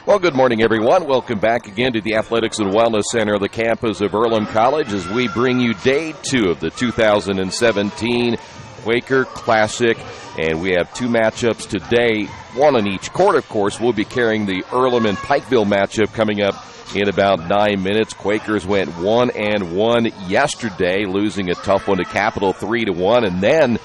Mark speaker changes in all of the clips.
Speaker 1: Well, good morning, everyone. Welcome back again to the Athletics and Wellness Center of the campus of Earlham College as we bring you Day 2 of the 2017 Quaker Classic. And we have two matchups today, one in each court, of course. We'll be carrying the Earlham and Pikeville matchup coming up in about 9 minutes. Quakers went 1-1 yesterday, losing a tough one to Capital 3-1, and then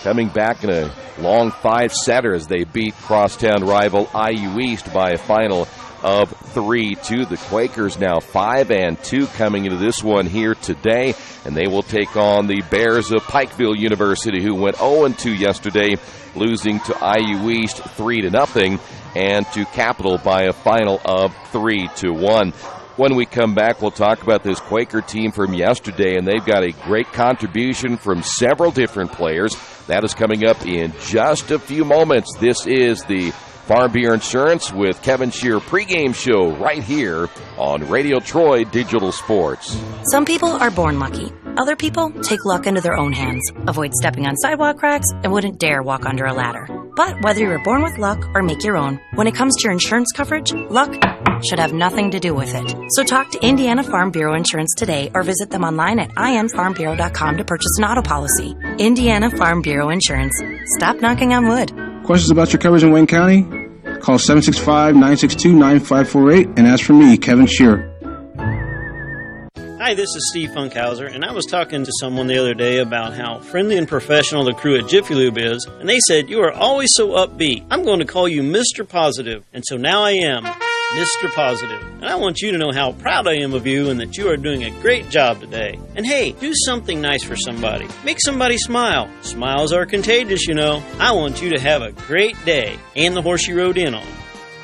Speaker 1: coming back in a long 5-setter as they beat crosstown rival IU East by a final of 3-2. The Quakers now 5-2 coming into this one here today, and they will take on the Bears of Pikeville University, who went 0-2 yesterday, losing to IU East 3-0 and to Capital by a final of 3-1. When we come back, we'll talk about this Quaker team from yesterday, and they've got a great contribution from several different players. That is coming up in just a few moments. This is the Farm Bureau Insurance with Kevin Shear pregame show right here on Radio Troy Digital Sports.
Speaker 2: Some people are born lucky. Other people take luck into their own hands, avoid stepping on sidewalk cracks, and wouldn't dare walk under a ladder. But whether you were born with luck or make your own, when it comes to your insurance coverage, luck should have nothing to do with it. So talk to Indiana Farm Bureau Insurance today or visit them online at infarmbureau.com to purchase an auto policy. Indiana Farm Bureau Insurance. Stop knocking on wood.
Speaker 3: Questions about your coverage in Wayne County? Call 765-962-9548 and ask for me, Kevin Shear.
Speaker 4: Hi, this is Steve Funkhauser, and I was talking to someone the other day about how friendly and professional the crew at Jiffy Lube is, and they said, "You are always so upbeat. I'm going to call you Mr. Positive." And so now I am Mr. Positive. And I want you to know how proud I am of you and that you are doing a great job today. And hey, do something nice for somebody. Make somebody smile. Smiles are contagious, you know. I want you to have a great day and the horse you rode in on.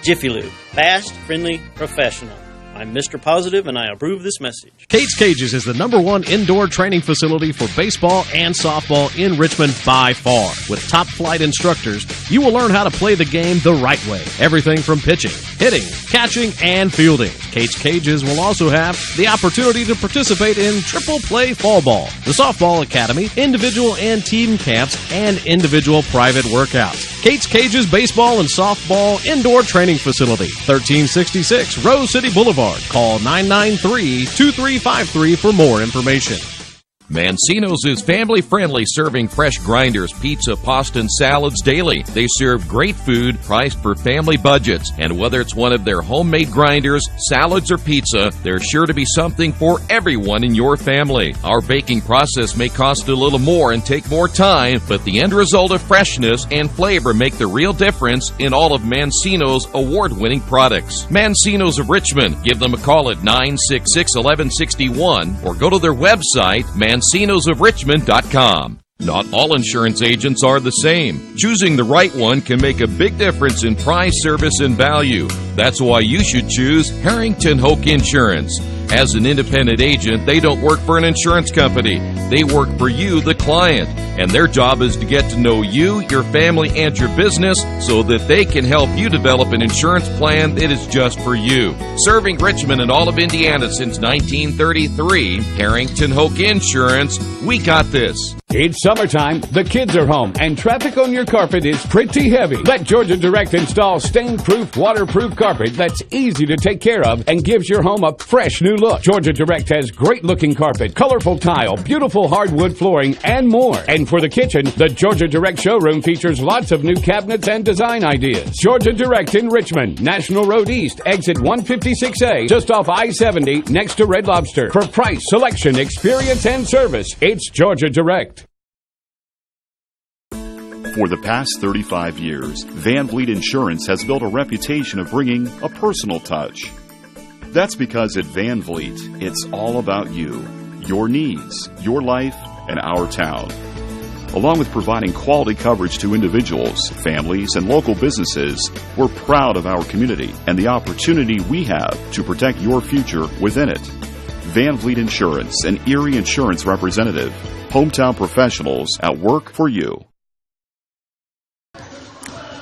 Speaker 4: Jiffy Lube. Fast, friendly, professional. I'm Mr. Positive, and I approve this message.
Speaker 5: Kate's Cages is the #1 indoor training facility for baseball and softball in Richmond by far. With top-flight instructors, you will learn how to play the game the right way. Everything from pitching, hitting, catching, and fielding. Kate's Cages will also have the opportunity to participate in triple play fall ball, the softball academy, individual and team camps, and individual private workouts. Kate's Cages Baseball and Softball Indoor Training Facility, 1366 Rose City Boulevard. Call 993-2353 for more information.
Speaker 1: Mancino's is family-friendly, serving fresh grinders, pizza, pasta, and salads daily. They serve great food priced for family budgets. And whether it's one of their homemade grinders, salads, or pizza, there's sure to be something for everyone in your family. Our baking process may cost a little more and take more time, but the end result of freshness and flavor make the real difference in all of Mancino's award-winning products. Mancino's of Richmond. Give them a call at 966-1161 or go to their website, mancinosofrichmond.com. Not all insurance agents are the same. Choosing the right one can make a big difference in price, service, and value. That's why you should choose Harrington Hoke Insurance. As an independent agent, they don't work for an insurance company. They work for you, the client. And their job is to get to know you, your family, and your business so that they can help you develop an insurance plan that is just for you. Serving Richmond and all of Indiana since 1933, Harrington Hoke Insurance, we got this.
Speaker 6: It's summertime, the kids are home, and traffic on your carpet is pretty heavy. Let Georgia Direct install stain-proof, waterproof carpet that's easy to take care of and gives your home a fresh new look. Georgia Direct has great-looking carpet, colorful tile, beautiful hardwood flooring, and more. And for the kitchen, the Georgia Direct showroom features lots of new cabinets and design ideas. Georgia Direct in Richmond, National Road East, exit 156A, just off I-70, next to Red Lobster. For price, selection, experience, and service, it's Georgia Direct.
Speaker 7: For the past 35 years, Van Vliet Insurance has built a reputation of bringing a personal touch. That's because at Van Vliet, it's all about you, your needs, your life, and our town. Along with providing quality coverage to individuals, families, and local businesses, we're proud of our community and the opportunity we have to protect your future within it. Van Vliet Insurance, an Erie Insurance representative. Hometown professionals at work for you.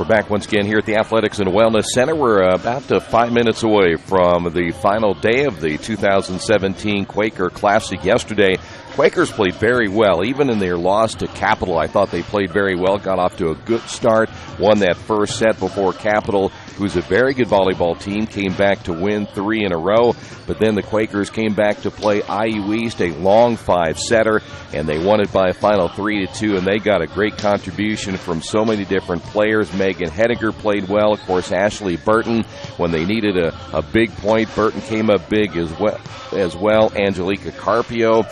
Speaker 1: We're back once again here at the Athletics and Wellness Center. We're about 5 minutes away from the final day of the 2017 Quaker Classic. Yesterday, Quakers played very well. Even in their loss to Capital, I thought they played very well, got off to a good start, won that first set before Capital, who's a very good volleyball team, came back to win 3 in a row. But then the Quakers came back to play IU East, a long 5-setter, and they won it by a final 3-2, and they got a great contribution from so many different players. Megan Hediger played well. Of course, Ashley Burton, when they needed a big point, Burton came up big as well. Angelica Carpio.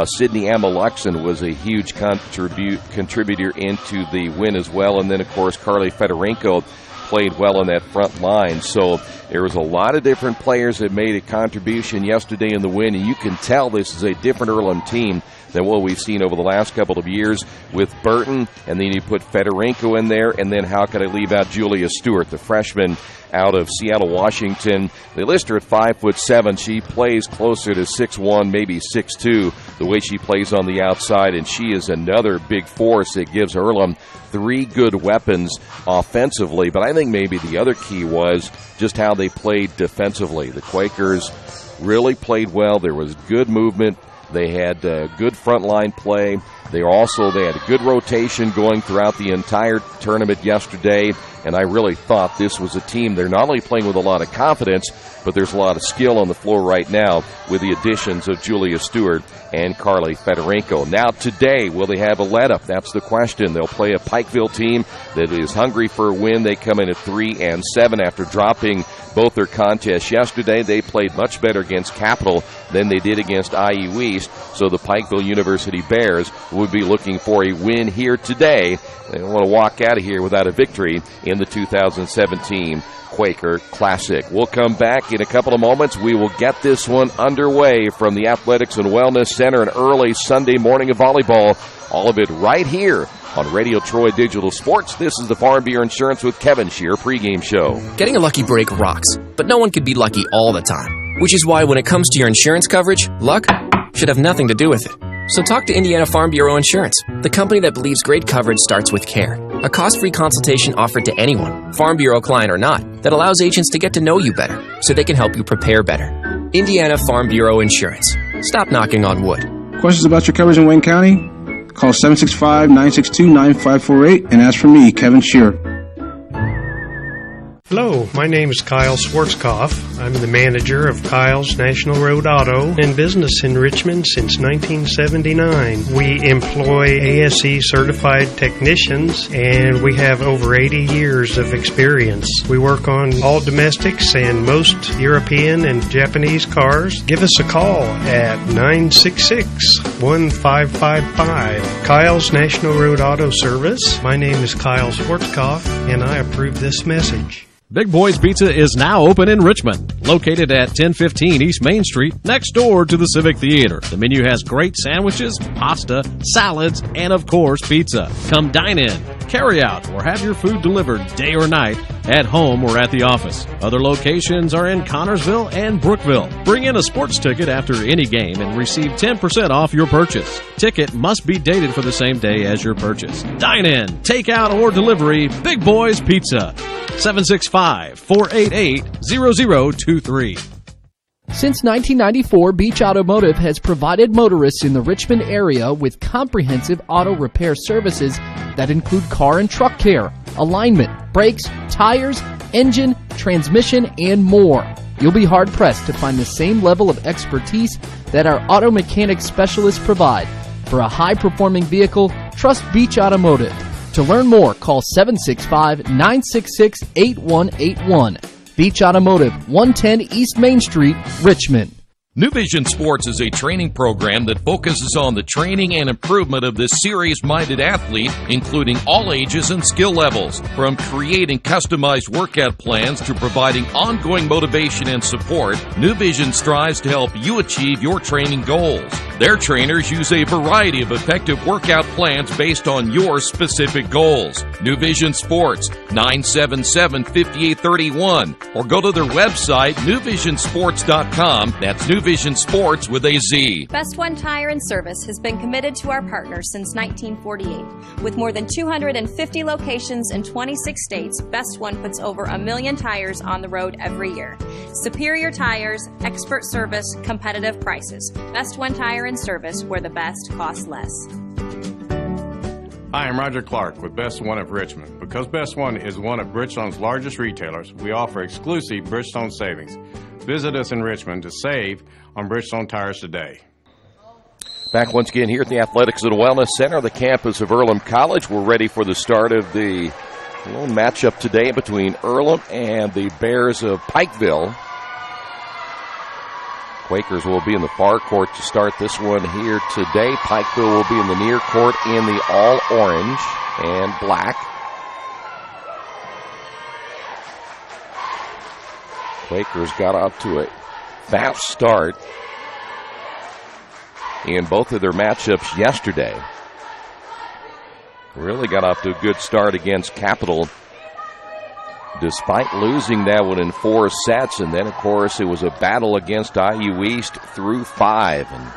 Speaker 1: Sydney Amaluxon was a huge contributor into the win as well. And then, of course, Carly Fedorenko played well on that front line. So there was a lot of different players that made a contribution yesterday in the win, and you can tell this is a different Earlham team than what we've seen over the last couple of years with Burton, and then you put Fedorenko in there, and then how could I leave out Julia Stewart, the freshman out of Seattle, Washington. They list her at 5'7". She plays closer to 6'1", maybe 6'2", the way she plays on the outside, and she is another big force that gives Earlham 3 good weapons offensively. But I think maybe the other key was just how they played defensively. The Quakers really played well. There was good movement. They had good frontline play. They had a good rotation going throughout the entire tournament yesterday, and I really thought this was a team. They're not only playing with a lot of confidence, but there's a lot of skill on the floor right now with the additions of Julia Stewart and Carly Fedorenko. Now today, will they have a let-up? That's the question. They'll play a Pikeville team that is hungry for a win. They come in at 3-7 after dropping both their contests yesterday. They played much better against Capital than they did against IU East, so the Pikeville University Bears would be looking for a win here today. They don't want to walk out of here without a victory in the 2017 Quaker Classic. We'll come back in a couple of moments. We will get this one underway from the Athletics and Wellness Center, an early Sunday morning of volleyball. All of it right here on Radio Troy Digital Sports. This is the Farm Bureau Insurance with Kevin Shear pregame show.
Speaker 8: Getting a lucky break rocks, but no one can be lucky all the time. Which is why when it comes to your insurance coverage, luck should have nothing to do with it. So talk to Indiana Farm Bureau Insurance, the company that believes great coverage starts with care. A cost-free consultation offered to anyone, Farm Bureau client or not, that allows agents to get to know you better so they can help you prepare better. Indiana Farm Bureau Insurance. Stop knocking on wood.
Speaker 3: Questions about your coverage in Wayne County? Call 765-962-9548 and ask for me, Kevin Shear.
Speaker 9: Hello, my name is Kyle Schwarzkopf. I'm the manager of Kyle's National Road Auto in business in Richmond since 1979. We employ ASE certified technicians, and we have over 80 years of experience. We work on all domestics and most European and Japanese cars. Give us a call at 966-1555. Kyle's National Road Auto Service. My name is Kyle Schwarzkopf, and I approve this message.
Speaker 5: Big Boys Pizza is now open in Richmond, located at 1015 East Main Street, next door to the Civic Theater. The menu has great sandwiches, pasta, salads, and of course, pizza. Come dine in, carry out, or have your food delivered day or night, at home or at the office. Other locations are in Connorsville and Brookville. Bring in a sports ticket after any game and receive 10% off your purchase. Ticket must be dated for the same day as your purchase. Dine in, take out, or delivery, Big Boys Pizza. 765-488-0023.
Speaker 10: Since 1994, Beach Automotive has provided motorists in the Richmond area with comprehensive auto repair services that include car and truck care, alignment, brakes, tires, engine, transmission, and more. You'll be hard-pressed to find the same level of expertise that our auto mechanic specialists provide. For a high-performing vehicle, trust Beach Automotive. To learn more, call 765-966-8181. Beach Automotive, 110 East Main Street, Richmond.
Speaker 11: New Vision Sports is a training program that focuses on the training and improvement of the serious-minded athlete, including all ages and skill levels. From creating customized workout plans to providing ongoing motivation and support, New Vision strives to help you achieve your training goals. Their trainers use a variety of effective workout plans based on your specific goals. New Vision Sports, 977-5831, or go to their website, newvisionsports.com. That's New Vision Sports with a Z.
Speaker 12: Best One Tire and Service has been committed to our partners since 1948. With more than 250 locations in 26 states, Best One puts over 1 million tires on the road every year. Superior tires, expert service, competitive prices. Best One Tire care and service where the best costs less.
Speaker 13: Hi, I'm Roger Clark with Best One of Richmond. Because Best One is one of Bridgestone's largest retailers, we offer exclusive Bridgestone savings. Visit us in Richmond to save on Bridgestone tires today.
Speaker 1: Back once again here at the Athletics and Wellness Center, the campus of Earlham College. We're ready for the start of the little matchup today between Earlham and the Bears of Pikeville. Quakers will be in the far court to start this one here today. Pikeville will be in the near court in the all orange and black. Quakers got off to a fast start in both of their matchups yesterday. Really got off to a good start against Capital, despite losing that one in 4 sets. And then, of course, it was a battle against IU East through 5. And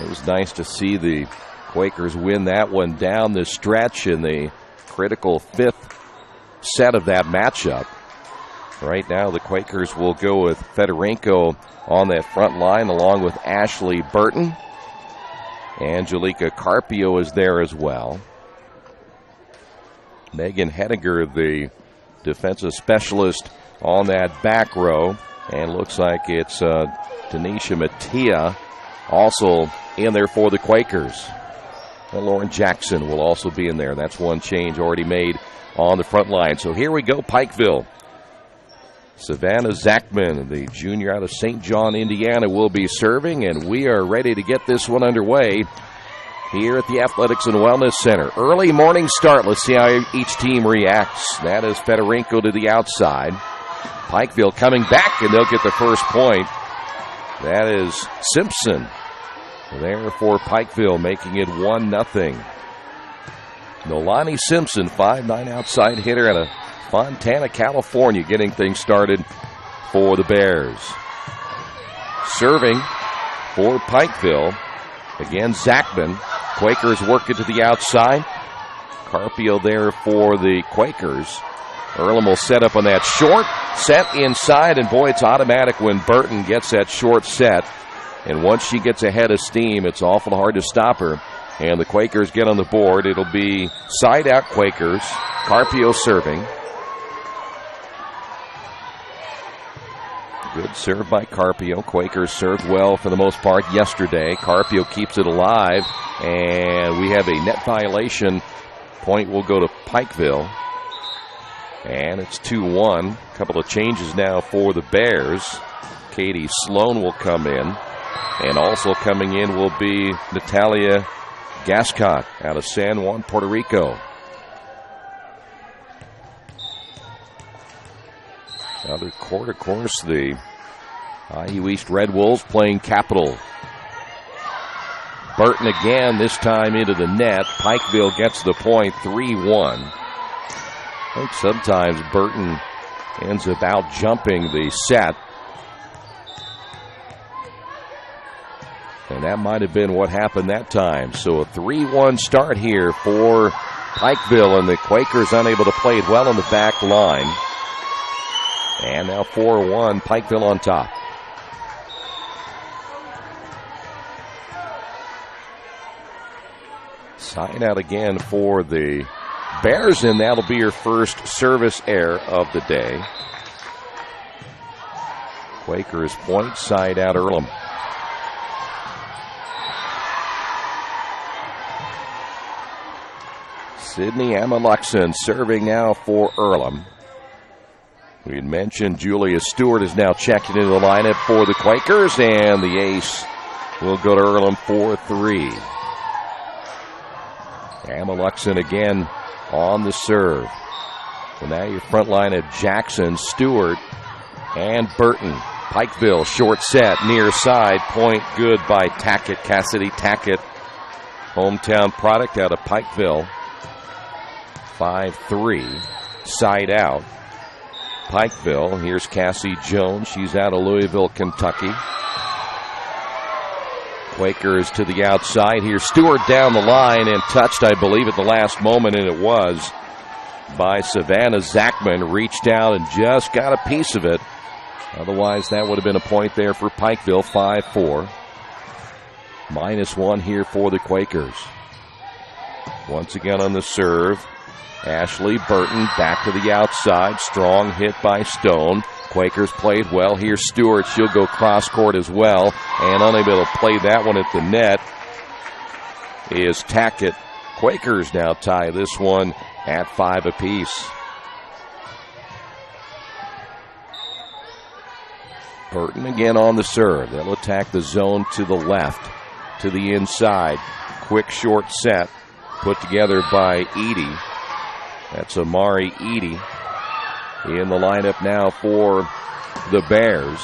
Speaker 1: it was nice to see the Quakers win that one down the stretch in the critical 5th set of that matchup. Right now, the Quakers will go with Fedorenko on that front line, along with Ashley Burton. Angelica Carpio is there as well. Megan Hediger, the defensive specialist, on that back row. And looks like it's Tanisha Mattia also in there for the Quakers. And Lauren Jackson will also be in there. That's one change already made on the front line. So here we go, Pikeville. Savannah Zachman, the junior out of St. John, Indiana, will be serving, and we are ready to get this one underway here at the Athletics and Wellness Center. Early morning start. Let's see how each team reacts. That is Fedorenko to the outside. Pikeville coming back, and they'll get the first point. That is Simpson there for Pikeville, making it 1-0. Nolani Simpson, 5'9" outside hitter out of Fontana, California, getting things started for the Bears. Serving for Pikeville, again, Zachman. Quakers work it to the outside. Carpio there for the Quakers. Earlham will set up on that short set inside, and boy, it's automatic when Burton gets that short set. And once she gets ahead of steam, it's awful hard to stop her. And the Quakers get on the board. It'll be side out Quakers. Carpio serving. Good serve by Carpio. Quakers served well for the most part yesterday. Carpio keeps it alive, and we have a net violation. Point will go to Pikeville, and it's 2-1. A couple of changes now for the Bears. Katie Sloan will come in, and also coming in will be Natalia Gascott out of San Juan, Puerto Rico. Another court, of course, the IU East Red Wolves playing Capital. Burton again, this time into the net. Pikeville gets the point, 3-1. I think sometimes Burton ends up out jumping the set. And that might have been what happened that time. So a 3-1 start here for Pikeville, and the Quakers unable to play it well on the back line. And now 4-1, Pikeville on top. Side out again for the Bears, and that'll be your first service error of the day. Quakers point, side out Earlham. Sydney Amaluxon serving now for Earlham. We had mentioned Julia Stewart is now checked into the lineup for the Quakers, and the ace will go to Earlham 4-3. Amaluxon again on the serve. So now your front line of Jackson, Stewart, and Burton. Pikeville, short set, near side, point good by Tackett, Cassidy Tackett. Hometown product out of Pikeville. 5-3, side out. Pikeville, here's Cassie Jones. She's out of Louisville, Kentucky. Quakers to the outside. Here's Stewart down the line and touched, I believe, at the last moment, and it was by Savannah Zachman. Reached out and just got a piece of it. Otherwise, that would have been a point there for Pikeville, 5-4. -1 here for the Quakers. Once again on the serve, Ashley Burton back to the outside. Strong hit by Stone. Quakers played well. Here's Stewart. She'll go cross court as well. And unable to play that one at the net is Tackett. Quakers now tie this one at 5 apiece. Burton again on the serve. They'll attack the zone to the left, to the inside. Quick short set put together by Edie. That's Amari Edie in the lineup now for the Bears.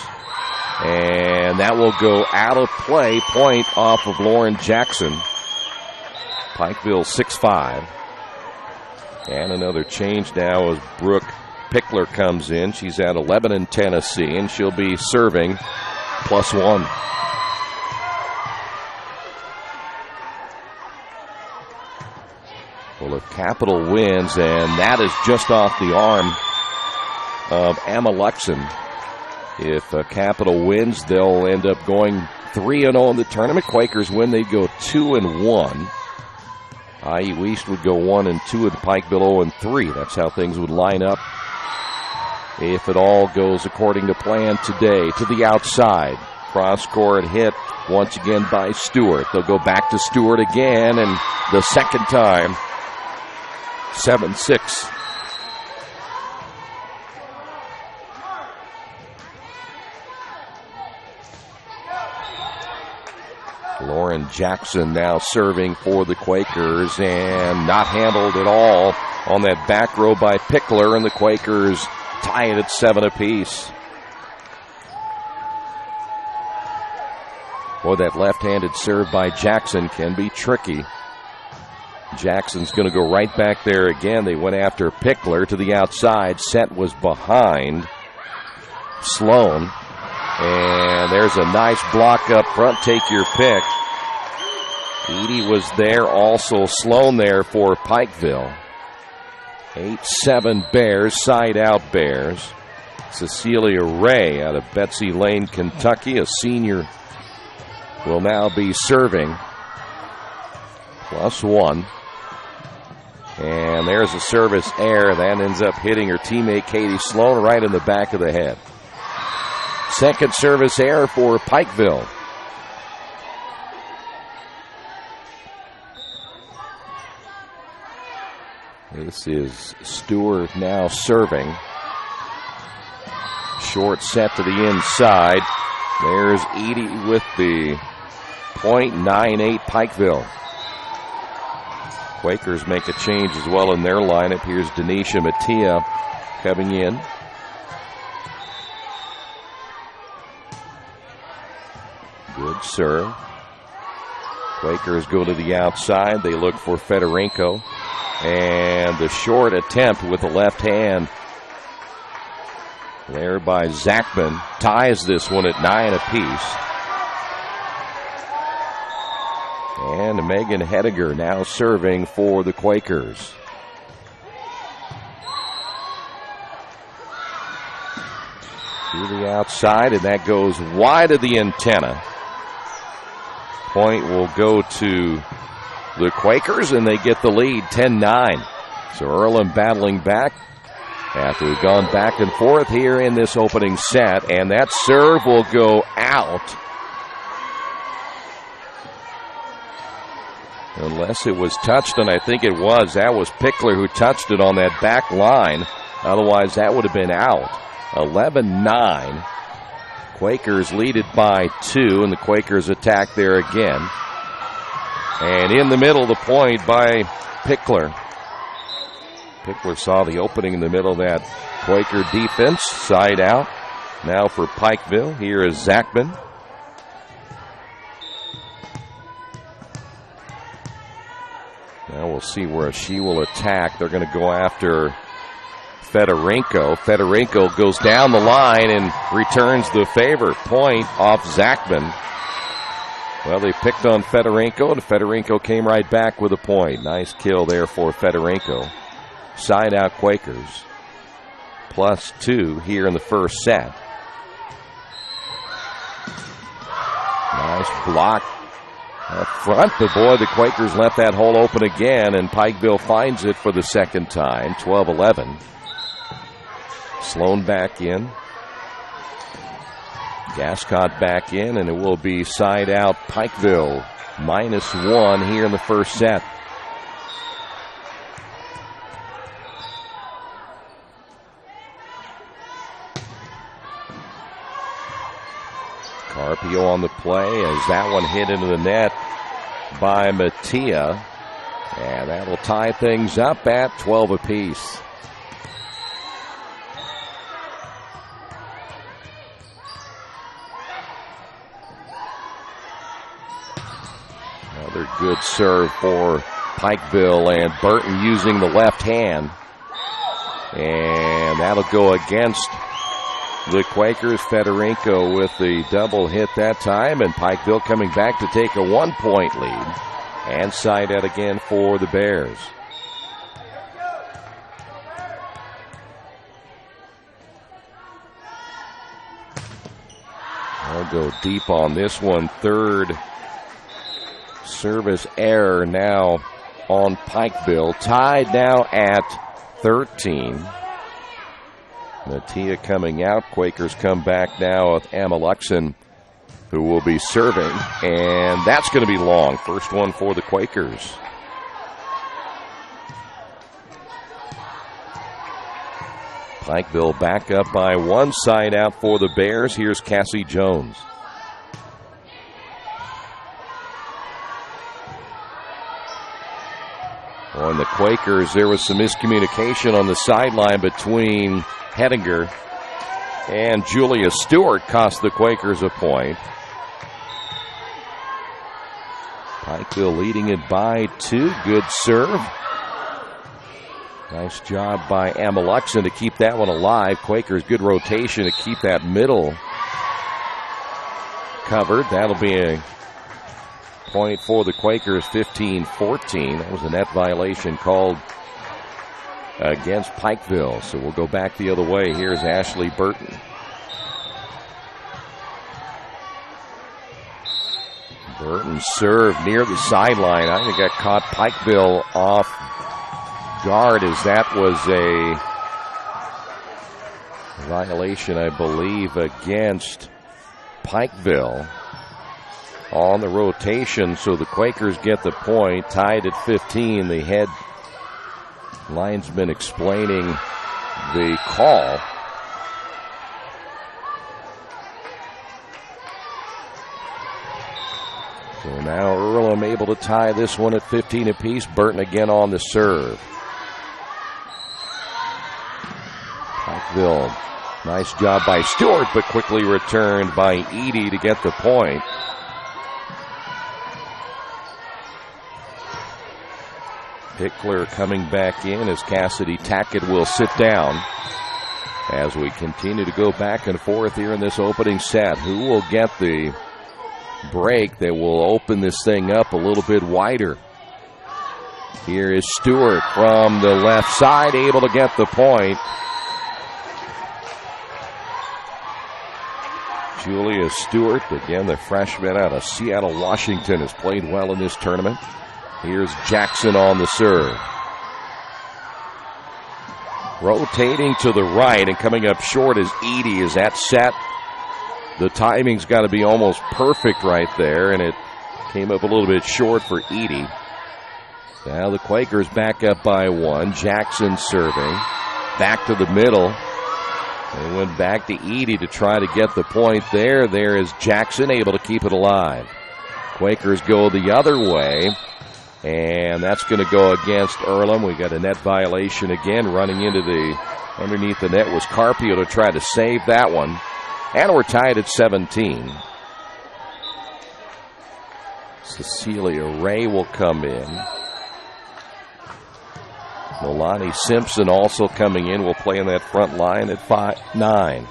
Speaker 1: And that will go out of play. Point off of Lauren Jackson. Pikeville 6-5. And another change now as Brooke Pickler comes in. She's at 11 in Tennessee, and she'll be serving +1. Well, if Capital wins, and that is just off the arm of Emma Luxon. If Capital wins, they'll end up going 3-0 in the tournament. Quakers win, they'd go 2-1. IU East would go 1-2 with Pikeville 0-3. That's how things would line up if it all goes according to plan today. To the outside, cross court hit once again by Stewart. They'll go back to Stewart again, and the second time, 7-6. Lauren Jackson now serving for the Quakers, and not handled at all on that back row by Pickler, and the Quakers tie it at 7 apiece. Boy, that left-handed serve by Jackson can be tricky. Jackson's going to go right back there again. They went after Pickler to the outside. Set was behind Sloan. And there's a nice block up front. Take your pick. Edie was there. Also Sloan there for Pikeville. 8-7 Bears. Side out Bears. Cecilia Ray out of Betsy Lane, Kentucky. A senior will now be serving. +1. And there's a service error. That ends up hitting her teammate Katie Sloan right in the back of the head. Second service error for Pikeville. This is Stewart now serving. Short set to the inside. There's Edie with the .98 Pikeville. Quakers make a change as well in their lineup. Here's Denisha Mattia coming in. Good serve. Quakers go to the outside. They look for Fedorenko. And the short attempt with the left hand there by Zachman ties this one at 9 apiece. And Megan Hediger now serving for the Quakers. To the outside, and that goes wide of the antenna. Point will go to the Quakers, and they get the lead 10-9. So Earlham battling back after we've gone back and forth here in this opening set, and that serve will go out. Unless it was touched, and I think it was. That was Pickler who touched it on that back line. Otherwise, that would have been out. 11-9. Quakers lead it by 2, and the Quakers attack there again. And in the middle, the point by Pickler. Pickler saw the opening in the middle of that Quaker defense. Side out. Now for Pikeville. Here is Zachman. Now we'll see where she will attack. They're going to go after Fedorenko. Fedorenko goes down the line and returns the favor. Point off Zachman. Well, they picked on Fedorenko, and Fedorenko came right back with a point. Nice kill there for Fedorenko. Side out Quakers. +2 here in the first set. Nice block up front, but boy, the Quakers left that hole open again, and Pikeville finds it for the second time, 12-11. Sloan back in. Gascott back in, and it will be side out Pikeville, -1 here in the first set. Carpio on the play as that one hit into the net by Mattia. And that'll tie things up at 12 apiece. Another good serve for Pikeville, and Burton using the left hand. And that'll go against the Quakers. Fedorenko with the double hit that time, and Pikeville coming back to take a 1-point lead. And side out again for the Bears. I'll go deep on this one. Third service error now on Pikeville. Tied now at 13. Mattia coming out. Quakers come back now with Amaluxon, who will be serving, and that's going to be long. First one for the Quakers. Pikeville back up by one, side out for the Bears. Here's Cassie Jones. On the Quakers, there was some miscommunication on the sideline between Hedinger and Julia Stewart, cost the Quakers a point. Pikeville leading it by 2. Good serve. Nice job by Amaluxon to keep that one alive. Quakers, good rotation to keep that middle covered. That'll be a point for the Quakers, 15-14. That was a net violation called against Pikeville. So we'll go back the other way. Here's Ashley Burton. Burton served near the sideline. I think that caught Pikeville off guard, as that was a violation, I believe, against Pikeville on the rotation. So the Quakers get the point, tied at 15. The head linesman explaining the call. So now Earlham able to tie this one at 15 apiece. Burton again on the serve. Pikeville, nice job by Stewart, but quickly returned by Edie to get the point. Pickler coming back in as Cassidy Tackett will sit down. As we continue to go back and forth here in this opening set, who will get the break that will open this thing up a little bit wider? Here is Stewart from the left side, able to get the point. Julia Stewart, again the freshman out of Seattle, Washington, has played well in this tournament. Here's Jackson on the serve. Rotating to the right and coming up short is Edie. Is that set? The timing's got to be almost perfect right there, and it came up a little bit short for Edie. Now the Quakers back up by 1. Jackson serving. Back to the middle. They went back to Edie to try to get the point there. There is Jackson able to keep it alive. Quakers go the other way, and that's going to go against Earlham. We got a net violation again. Running into the underneath the net was Carpio to try to save that one. And we're tied at 17. Cecilia Ray will come in. Milani Simpson also coming in. Will play in that front line at 5-9.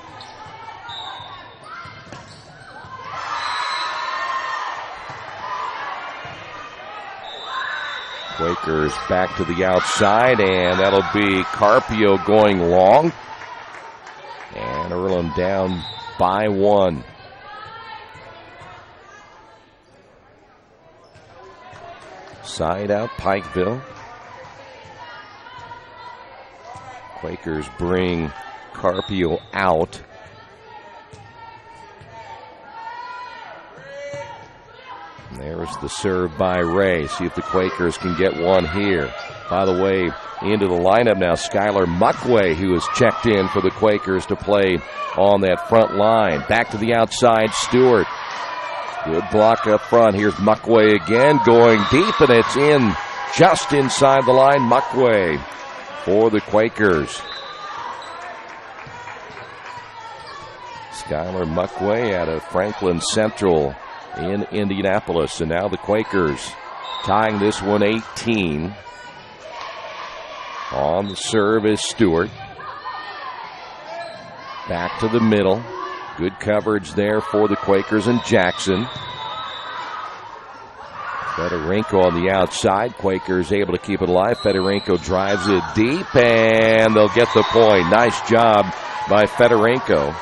Speaker 1: Quakers back to the outside, and that'll be Carpio going long. And Earlham down by 1. Side out, Pikeville. Quakers bring Carpio out. And there's the serve by Ray. See if the Quakers can get one here. By the way, into the lineup now, Skylar Muckway, who has checked in for the Quakers to play on that front line. Back to the outside, Stewart. Good block up front. Here's Muckway again, going deep, and it's in just inside the line. Muckway for the Quakers. Skylar Muckway out of Franklin Central in Indianapolis. And now the Quakers tying this one 18. On the serve is Stewart. Back to the middle. Good coverage there for the Quakers and Jackson. Fedorenko on the outside. Quakers able to keep it alive. Fedorenko drives it deep, and they'll get the point. Nice job by Fedorenko.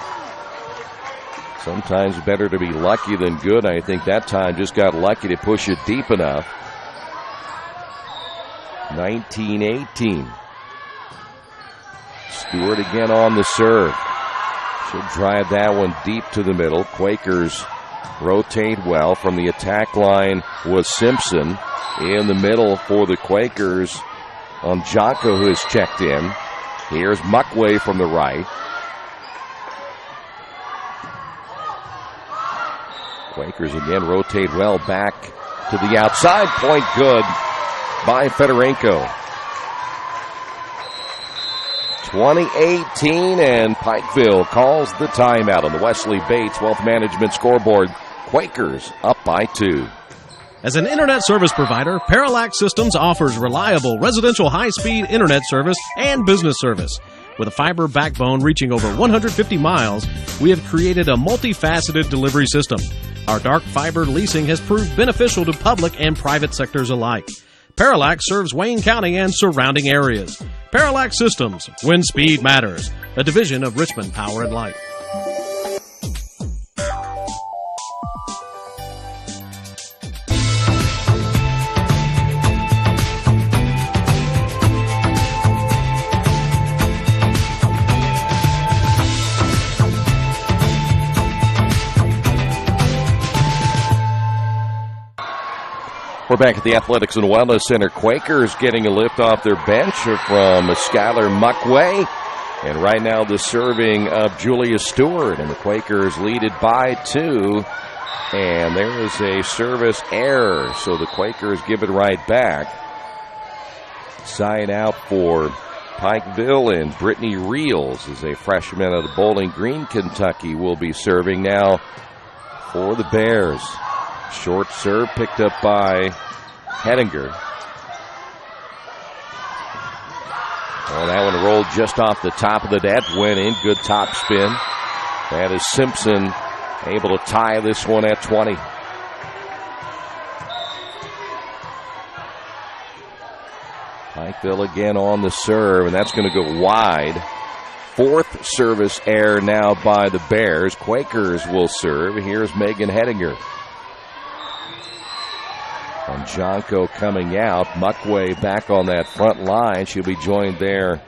Speaker 1: Sometimes better to be lucky than good. I think that time just got lucky to push it deep enough. 19-18. Stewart again on the serve. Should drive that one deep to the middle. Quakers rotate well. From the attack line was Simpson. In the middle for the Quakers on Jonko, who has checked in. Here's Muckway from the right. Quakers again rotate well back to the outside. Point good by Fedorenko. 2018, and Pikeville calls the timeout on the Wesley Bates Wealth Management scoreboard. Quakers up by 2.
Speaker 5: As an internet service provider, Parallax Systems offers reliable residential high-speed internet service and business service. With a fiber backbone reaching over 150 miles, we have created a multifaceted delivery system. Our dark fiber leasing has proved beneficial to public and private sectors alike. Parallax serves Wayne County and surrounding areas. Parallax Systems, when speed matters. A division of Richmond Power and Light.
Speaker 1: We're back at the Athletics and Wellness Center. Quakers getting a lift off their bench from Skylar Muckway. And right now the serving of Julia Stewart. And the Quakers lead it by 2. And there is a service error. So the Quakers give it right back. Side out for Pikeville, and Brittany Reels is a freshman out of Bowling Green, Kentucky, will be serving now for the Bears. Short serve picked up by Hedinger. Well, that one rolled just off the top of the net, went in, good top spin. That is Simpson able to tie this one at 20. Pikeville again on the serve, and that's going to go wide. Fourth service error now by the Bears. Quakers will serve. Here's Megan Hedinger. And Jonko coming out. Muckway back on that front line. She'll be joined there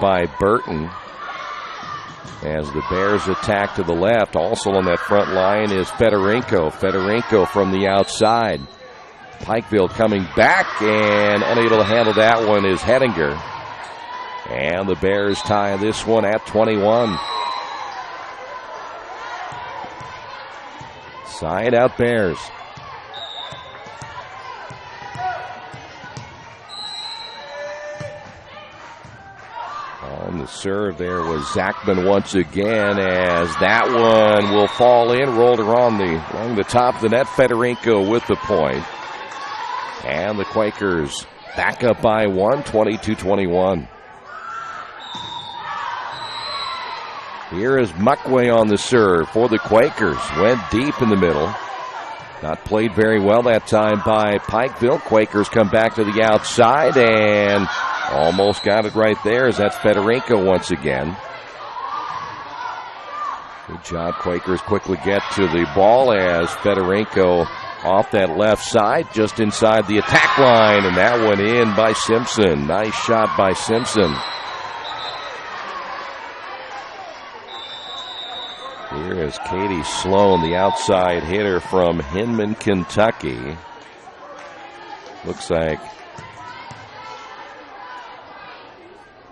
Speaker 1: by Burton. As the Bears attack to the left, also on that front line is Fedorenko. Fedorenko from the outside. Pikeville coming back, and unable to handle that one is Hedinger. And the Bears tie this one at 21. Side out Bears. On the serve there was Zachman once again, as that one will fall in. Rolled her along the top of the net. Fedorenko with the point. And the Quakers back up by 1, 22-21. Here is Muckway on the serve for the Quakers. Went deep in the middle. Not played very well that time by Pikeville. Quakers come back to the outside and almost got it right there, as that's Fedorenko once again. Good job. Quakers quickly get to the ball as Fedorenko off that left side, just inside the attack line, and that one in by Simpson. Nice shot by Simpson. Here is Katie Sloan, the outside hitter from Hinman, Kentucky. Looks like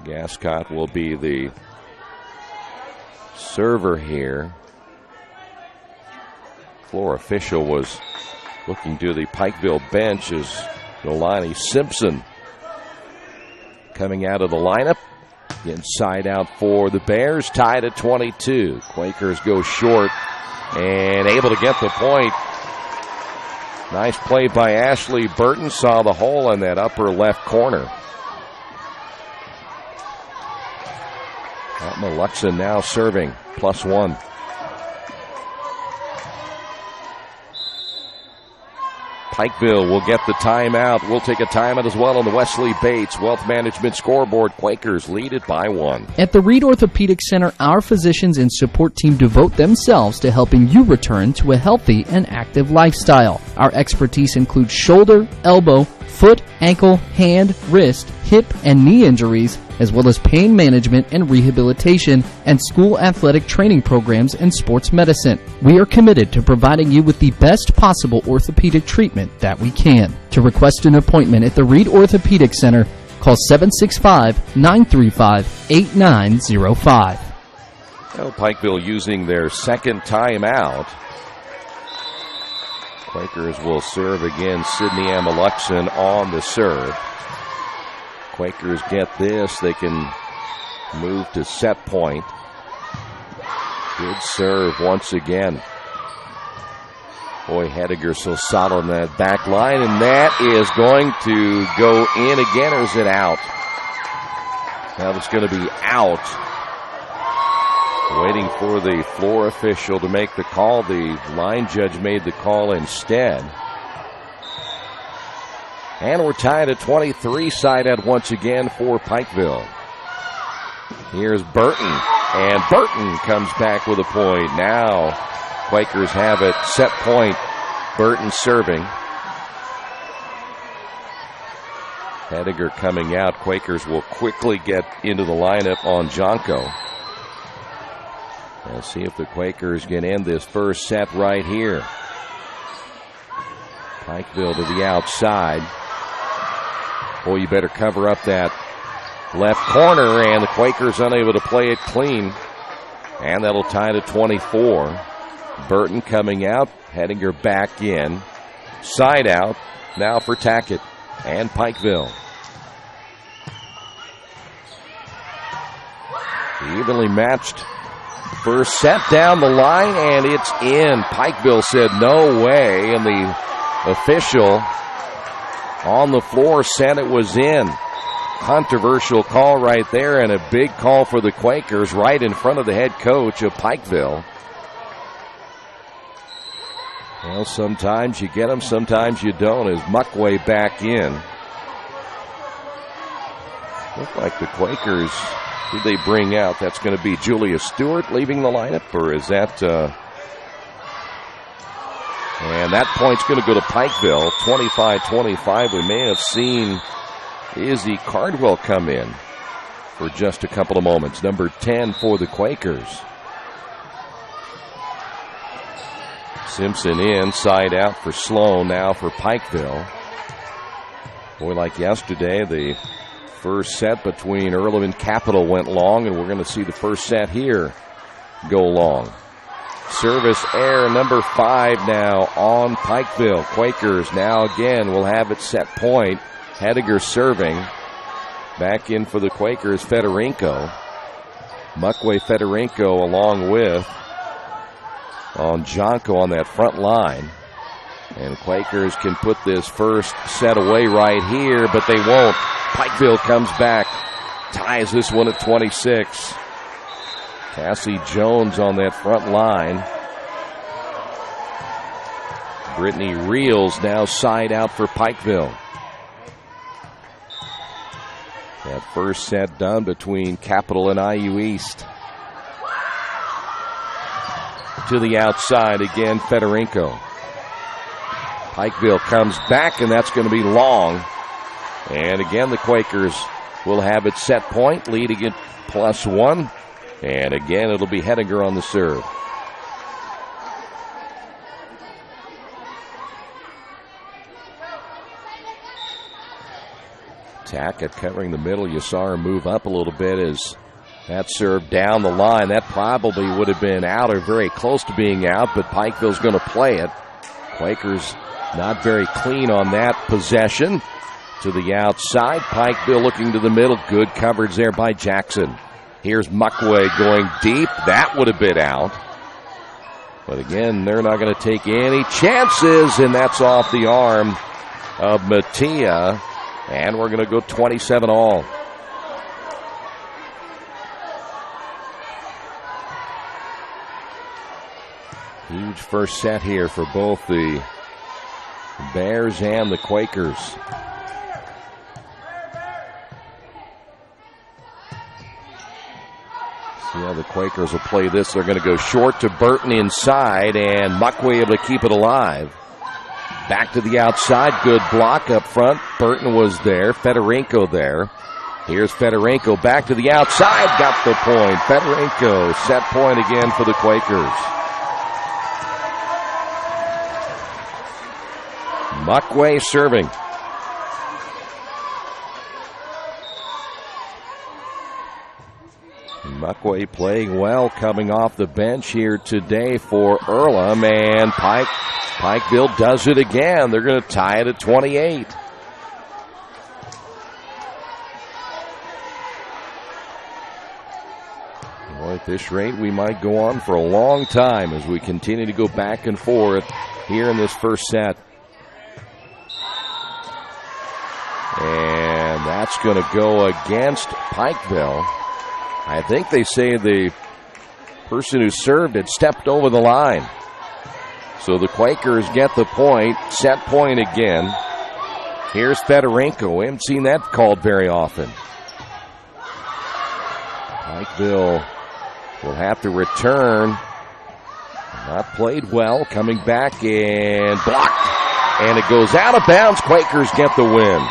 Speaker 1: Gascott will be the server here. Floor official was looking to the Pikeville bench as Nolani Simpson coming out of the lineup. Inside out for the Bears, tied at 22. Quakers go short and able to get the point. Nice play by Ashley Burton, saw the hole in that upper left corner. Alma Luxon now serving, +1. Pikeville will get the timeout. We'll take a timeout as well on the Wesley Bates Wealth Management scoreboard. Quakers lead it by 1.
Speaker 10: At the Reed Orthopedic Center, our physicians and support team devote themselves to helping you return to a healthy and active lifestyle. Our expertise includes shoulder, elbow, foot, ankle, hand, wrist, hip, and knee injuries, as well as pain management and rehabilitation, and school athletic training programs and sports medicine. We are committed to providing you with the best possible orthopedic treatment that we can. To request an appointment at the Reed Orthopedic Center, call 765-935-8905.
Speaker 1: Well, Pikeville using their second timeout. Quakers will serve again. Sydney Amaluxon on the serve. Quakers get this. They can move to set point. Good serve once again. Boy, Hediger so solid in that back line, and that is going to go in again, or is it out? That was going to be out. Waiting for the floor official to make the call. The line judge made the call instead. And we're tied at 23, side out once again for Pikeville. Here's Burton, and Burton comes back with a point. Now Quakers have it, set point. Burton serving. Hediger coming out. Quakers will quickly get into the lineup on Jonko. Let's see if the Quakers can end this first set right here. Pikeville to the outside. Boy, you better cover up that left corner, and the Quakers unable to play it clean. And that'll tie it at 24. Burton coming out, Hediger back in. Side out now for Tackett and Pikeville. Evenly matched first set down the line, and it's in. Pikeville said no way, and the official on the floor said it was in. Controversial call right there, and a big call for the Quakers right in front of the head coach of Pikeville. Well, sometimes you get them, sometimes you don't, as Muckway back in. Look like the Quakers, who they bring out? That's going to be Julia Stewart leaving the lineup, or is that... And that point's going to go to Pikeville, 25-25. We may have seen Izzy Cardwell come in for just a couple of moments. Number 10 for the Quakers. Simpson in, side out for Sloan, now for Pikeville. Boy, like yesterday, the first set between Earlham and Capital went long, and we're going to see the first set here go long. Service error number 5 now on Pikeville. Quakers now again will have it set point. Hediger serving. Back in for the Quakers, Fedorenko. Muckway Fedorenko along with on Jonko on that front line. And Quakers can put this first set away right here, but they won't. Pikeville comes back, ties this one at 26. Cassie Jones on that front line. Brittany Reels now side out for Pikeville. That first set done between Capital and IU East. To the outside again, Fedorenko. Pikeville comes back, and that's going to be long. And again, the Quakers will have it set point, leading it +1. And again, it'll be Hedinger on the serve. Tackett covering the middle. You saw her move up a little bit as that serve down the line. That probably would have been out or very close to being out, but Pikeville's going to play it. Quakers not very clean on that possession. To the outside, Pikeville looking to the middle. Good coverage there by Jackson. Here's Muckway going deep. That would have been out. But again, they're not going to take any chances, and that's off the arm of Mattia. And we're going to go 27 all. Huge first set here for both the Bears and the Quakers. See how the Quakers will play this. They're going to go short to Burton inside, and Muckway able to keep it alive. Back to the outside. Good block up front. Burton was there. Fedorenko there. Here's Fedorenko back to the outside. Got the point. Fedorenko set point again for the Quakers. Muckway serving. Muckway playing well, coming off the bench here today for Earlham, and Pikeville does it again. They're going to tie it at 28. Well, at this rate, we might go on for a long time as we continue to go back and forth here in this first set. And that's going to go against Pikeville. I think they say the person who served it stepped over the line. So the Quakers get the point, set point again. Here's Fedorenko. We haven't seen that called very often. Pikeville will have to return. Not played well. Coming back and blocked. And it goes out of bounds. Quakers get the win.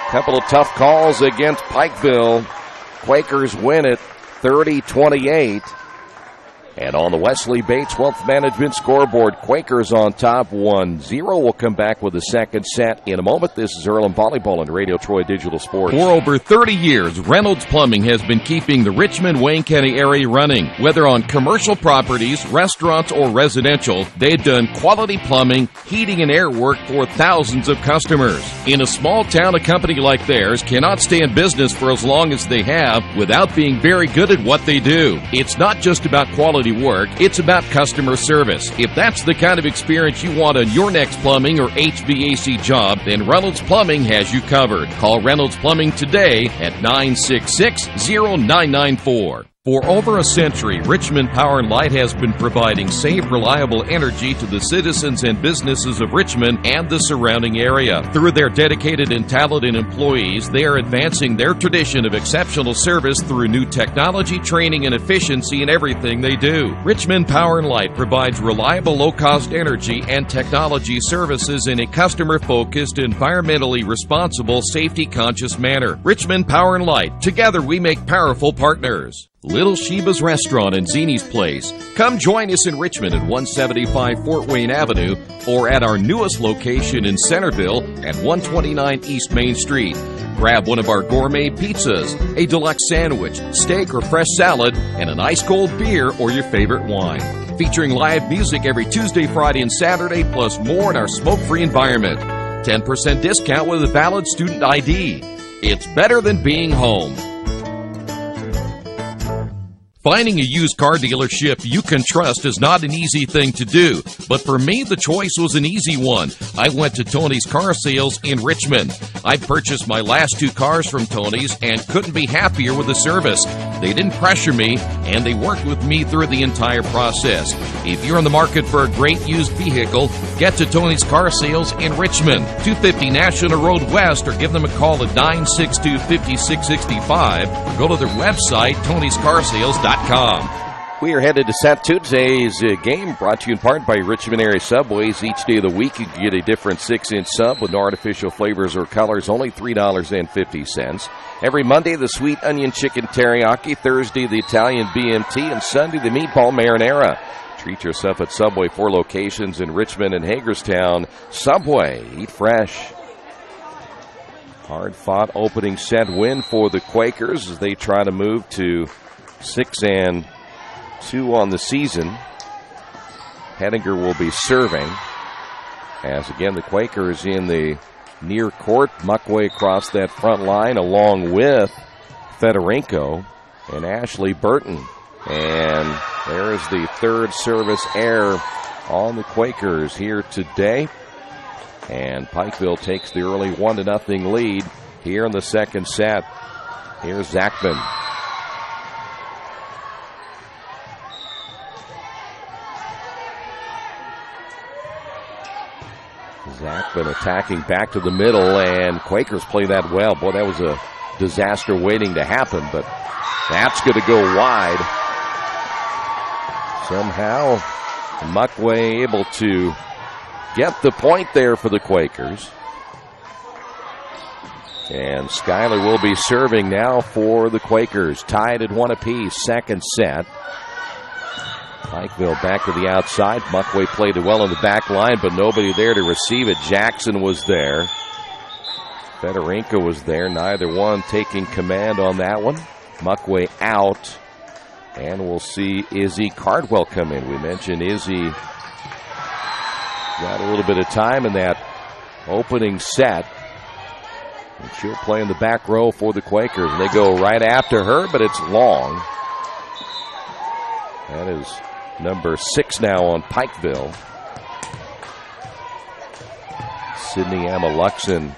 Speaker 1: Couple of tough calls against Pikeville. Quakers win it 30-28. And on the Wesley Bates Wealth Management scoreboard, Quakers on top 1-0. We'll come back with the second set in a moment. This is Earlham Volleyball on Radio Troy Digital Sports.
Speaker 11: For over 30 years, Reynolds Plumbing has been keeping the Richmond-Wayne County area running. Whether on commercial properties, restaurants, or residential, they've done quality plumbing, heating, and air work for thousands of customers. In a small town, a company like theirs cannot stay in business for as long as they have without being very good at what they do. It's not just about quality work, it's about customer service. If that's the kind of experience you want on your next plumbing or HVAC job, then Reynolds Plumbing has you covered. Call Reynolds Plumbing today at 966-0994. For over a century, Richmond Power and Light has been providing safe, reliable energy to the citizens and businesses of Richmond and the surrounding area. Through their dedicated and talented employees, they are advancing their tradition of exceptional service through new technology, training, and efficiency in everything they do. Richmond Power and Light provides reliable, low-cost energy and technology services in a customer-focused, environmentally responsible, safety-conscious manner. Richmond Power and Light. Together we make powerful partners. Little Sheba's Restaurant and Zini's Place. Come join us in Richmond at 175 Fort Wayne Avenue or at our newest location in Centerville at 129 East Main Street. Grab one of our gourmet pizzas, a deluxe sandwich, steak or fresh salad, and an ice-cold beer or your favorite wine. Featuring live music every Tuesday, Friday, and Saturday, plus more in our smoke-free environment. 10% discount with a valid student ID. It's better than being home. Finding a used car dealership you can trust is not an easy thing to do, but for me, the choice was an easy one. I went to Tony's Car Sales in Richmond. I purchased my last 2 cars from Tony's and couldn't be happier with the service. They didn't pressure me, and they worked with me through the entire process. If you're in the market for a great used vehicle, get to Tony's Car Sales in Richmond, 250 National Road West, or give them a call at 962-5665, or go to their website, tonyscarsales.com.
Speaker 1: We are headed to set two. Today's game brought to you in part by Richmond area Subways. Each day of the week you can get a different 6-inch sub with no artificial flavors or colors, only $3.50. Every Monday, the sweet onion chicken teriyaki. Thursday, the Italian BMT. And Sunday, the meatball marinara. Treat yourself at Subway, 4 locations in Richmond and Hagerstown. Subway, eat fresh. Hard-fought opening set win for the Quakers as they try to move to 6-2 on the season. Hedinger will be serving. As again, the Quakers in the near court. Muckway across that front line along with Fedorenko and Ashley Burton. And there is the third service error on the Quakers here today. And Pikeville takes the early 1-0 lead here in the second set. Here's Zachman. Zachman attacking back to the middle, and Quakers play that well. Boy, that was a disaster waiting to happen, but that's going to go wide. Somehow, Muckway able to get the point there for the Quakers. And Schuyler will be serving now for the Quakers. Tied at 1 apiece, second set. Pikeville back to the outside. Muckway played it well on the back line, but nobody there to receive it. Jackson was there. Fedorenko was there. Neither one taking command on that one. Muckway out. And we'll see Izzy Cardwell come in. We mentioned Izzy got a little bit of time in that opening set. And she'll play in the back row for the Quakers. And they go right after her, but it's long. That is number 6 now on Pikeville. Sydney Emma Luxon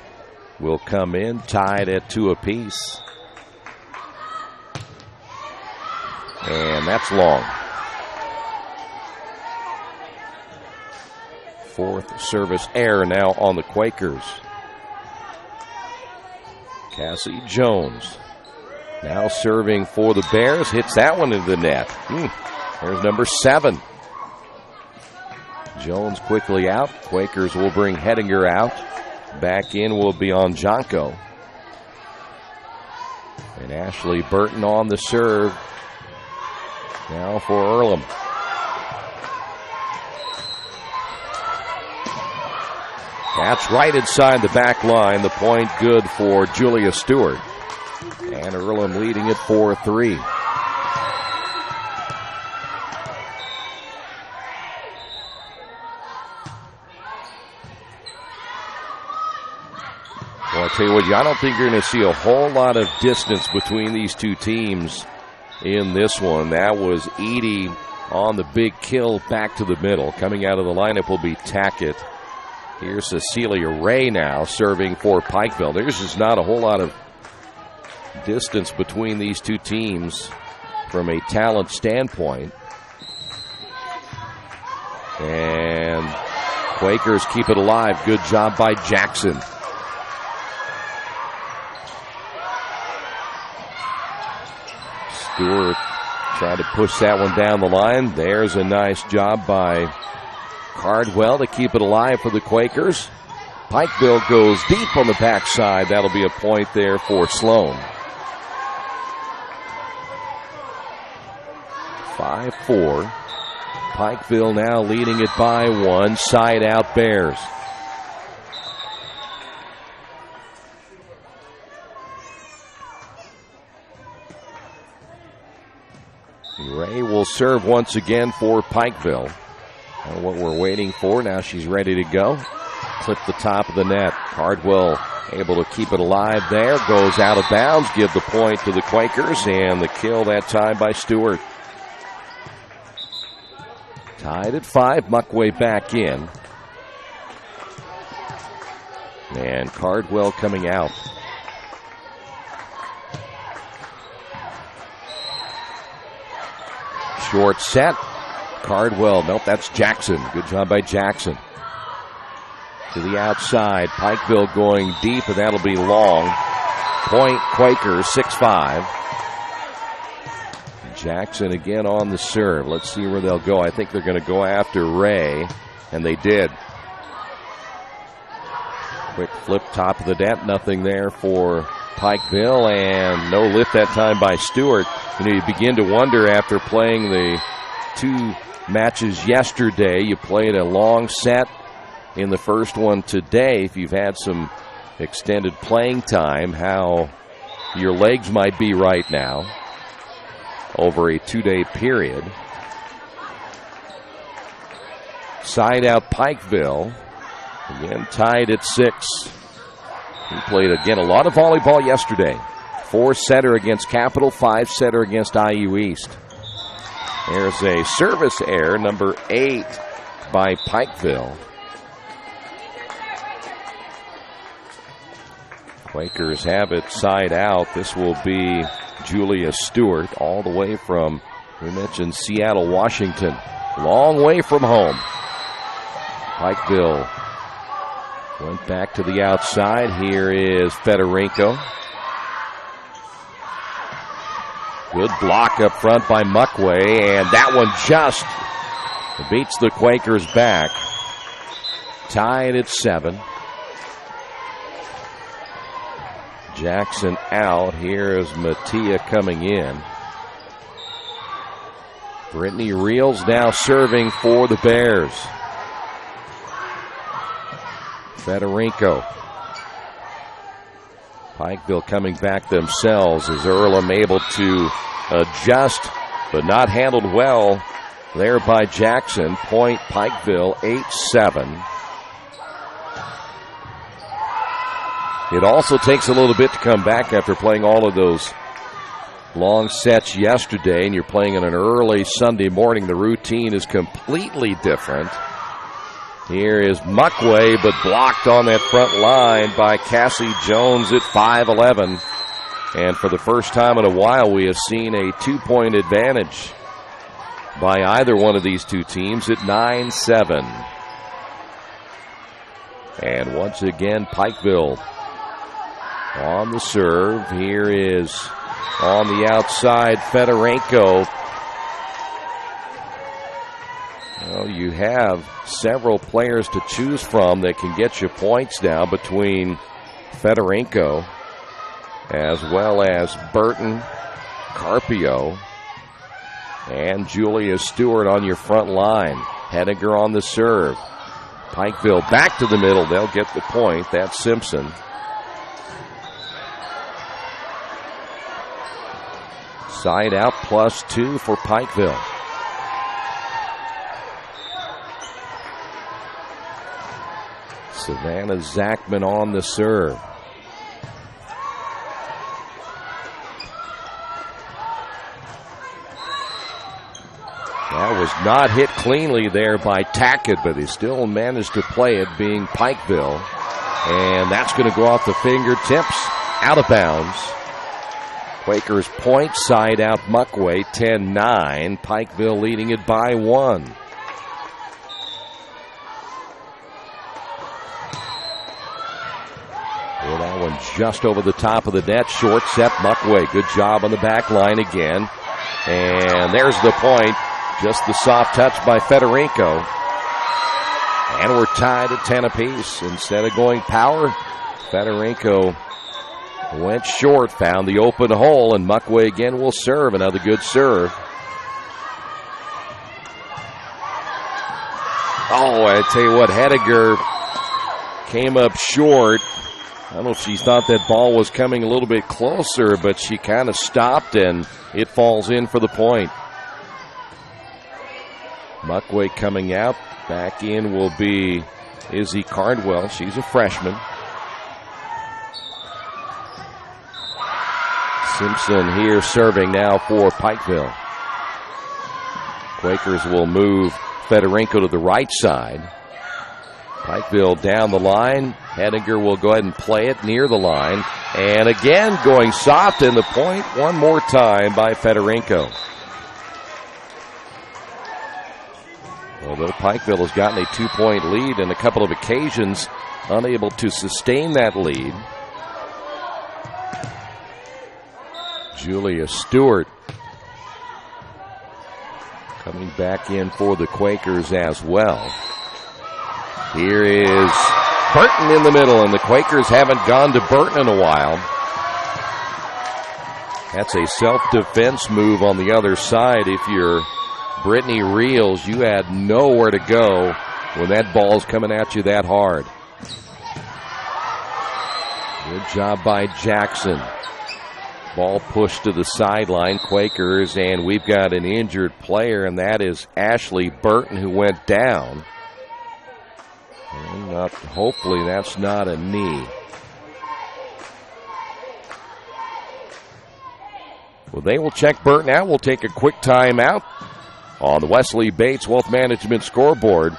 Speaker 1: will come in, tied at 2 apiece. And that's long. Fourth service error now on the Quakers. Cassie Jones now serving for the Bears. Hits that one into the net. There's number 7. Jones quickly out. Quakers will bring Hedinger out. Back in will be on Jonko. And Ashley Burton on the serve. Now for Earlham. That's right inside the back line. The point good for Julia Stewart. And Earlham leading it 4-3. Well, I'll tell you what, I don't think you're going to see a whole lot of distance between these two teams in this one. That was Edie on the big kill back to the middle. Coming out of the lineup will be Tackett. Here's Cecilia Ray now serving for Pikeville. There's just not a whole lot of distance between these two teams from a talent standpoint. And Quakers keep it alive. Good job by Jackson. Stewart trying to push that one down the line. There's a nice job by Cardwell to keep it alive for the Quakers. Pikeville goes deep on the backside. That'll be a point there for Sloan. 5-4. Pikeville now leading it by 1. Side out Bears. Ray will serve once again for Pikeville. And what we're waiting for, now she's ready to go. Clip the top of the net. Cardwell able to keep it alive there. Goes out of bounds. Give the point to the Quakers. And the kill that time by Stewart. Tied at 5. Muckway back in. And Cardwell coming out. Short set. Cardwell. Nope, that's Jackson. Good job by Jackson. To the outside. Pikeville going deep, and that'll be long. Point Quakers, 6-5. Jackson again on the serve. Let's see where they'll go. I think they're going to go after Ray, and they did. Quick flip top of the net, nothing there for Pikeville, and no lift that time by Stewart. You begin to wonder after playing the 2 matches yesterday, you played a long set in the first one today. If you've had some extended playing time, how your legs might be right now over a 2-day period. Side out Pikeville. Again, tied at 6. He played, again, a lot of volleyball yesterday. 4-setter against Capital, 5-setter against IU East. There's a service error, number 8 by Pikeville. Quakers have it side out. This will be Julia Stewart, all the way from, we mentioned, Seattle, Washington. Long way from home. Pikeville went back to the outside. Here is Fedorenko. Good block up front by Muckway, and that one just beats the Quakers back. Tied at 7. Jackson out. Here is Mattia coming in. Brittany Reels now serving for the Bears. Fedorenko. Pikeville coming back themselves as Earlham able to adjust, but not handled well there by Jackson. Point Pikeville 8-7. It also takes a little bit to come back after playing all of those long sets yesterday, and you're playing on an early Sunday morning. The routine is completely different. Here is Muckway, but blocked on that front line by Cassie Jones at 5'11". And for the first time in a while, we have seen a 2-point advantage by either one of these two teams at 9-7. And once again, Pikeville on the serve. Here is on the outside, Fedorenko. Well, you have several players to choose from that can get you points now between Fedorenko as well as Burton, Carpio, and Julia Stewart on your front line. Henniger on the serve. Pikeville back to the middle. They'll get the point. That's Simpson. Side out +2 for Pikeville. Savannah Zachman on the serve. That was not hit cleanly there by Tackett, but he still managed to play it, being Pikeville. And that's going to go off the fingertips, out of bounds. Quakers point, side out Muckway, 10-9. Pikeville leading it by 1. Well, that one just over the top of the net. Short set, Muckway. Good job on the back line again. And there's the point. Just the soft touch by Fedorenko. And we're tied at 10 apiece. Instead of going power, Fedorenko went short, found the open hole, and Muckway again will serve. Another good serve. Oh, I tell you what, Henniger came up short. I don't know if she thought that ball was coming a little bit closer, but she kind of stopped, and it falls in for the point. Muckway coming out. Back in will be Izzy Cardwell. She's a freshman. Simpson here serving now for Pikeville. Quakers will move Fedorenko to the right side. Pikeville down the line. Henniger will go ahead and play it near the line. And again going soft, in the point one more time by Fedorenko. Although Pikeville has gotten a 2-point lead in a couple of occasions, unable to sustain that lead. Julia Stewart coming back in for the Quakers as well. Here is Burton in the middle, and the Quakers haven't gone to Burton in a while. That's a self-defense move on the other side. If you're Brittany Reels, you had nowhere to go when that ball's coming at you that hard. Good job by Jackson. Ball pushed to the sideline, Quakers, and we've got an injured player, and that is Ashley Burton, who went down. And hopefully that's not a knee. Well, they will check Burton out. We'll take a quick timeout on the Wesley Bates Wealth Management scoreboard.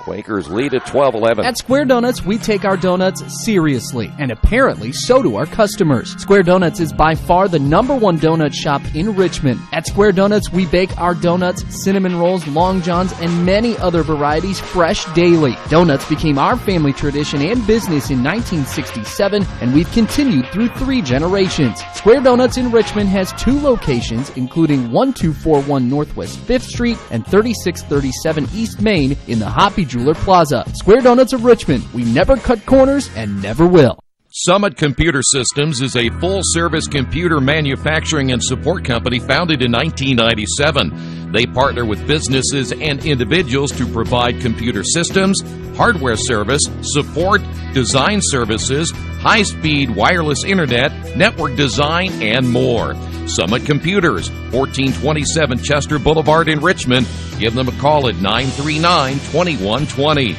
Speaker 1: Quakers lead at 12-11.
Speaker 10: At Square Donuts, we take our donuts seriously, and apparently so do our customers. Square Donuts is by far the #1 donut shop in Richmond. At Square Donuts, we bake our donuts, cinnamon rolls, long johns, and many other varieties fresh daily. Donuts became our family tradition and business in 1967, and we've continued through 3 generations. Square Donuts in Richmond has 2 locations, including 1241 Northwest 5th Street and 3637 East Main in the Hoppy Jeweler Plaza. Square Donuts of Richmond. We never cut corners and never will.
Speaker 11: Summit Computer Systems is a full-service computer manufacturing and support company founded in 1997. They partner with businesses and individuals to provide computer systems, hardware service, support, design services, high-speed wireless internet, network design, and more. Summit Computers, 1427 Chester Boulevard in Richmond. Give them a call at 939-2120.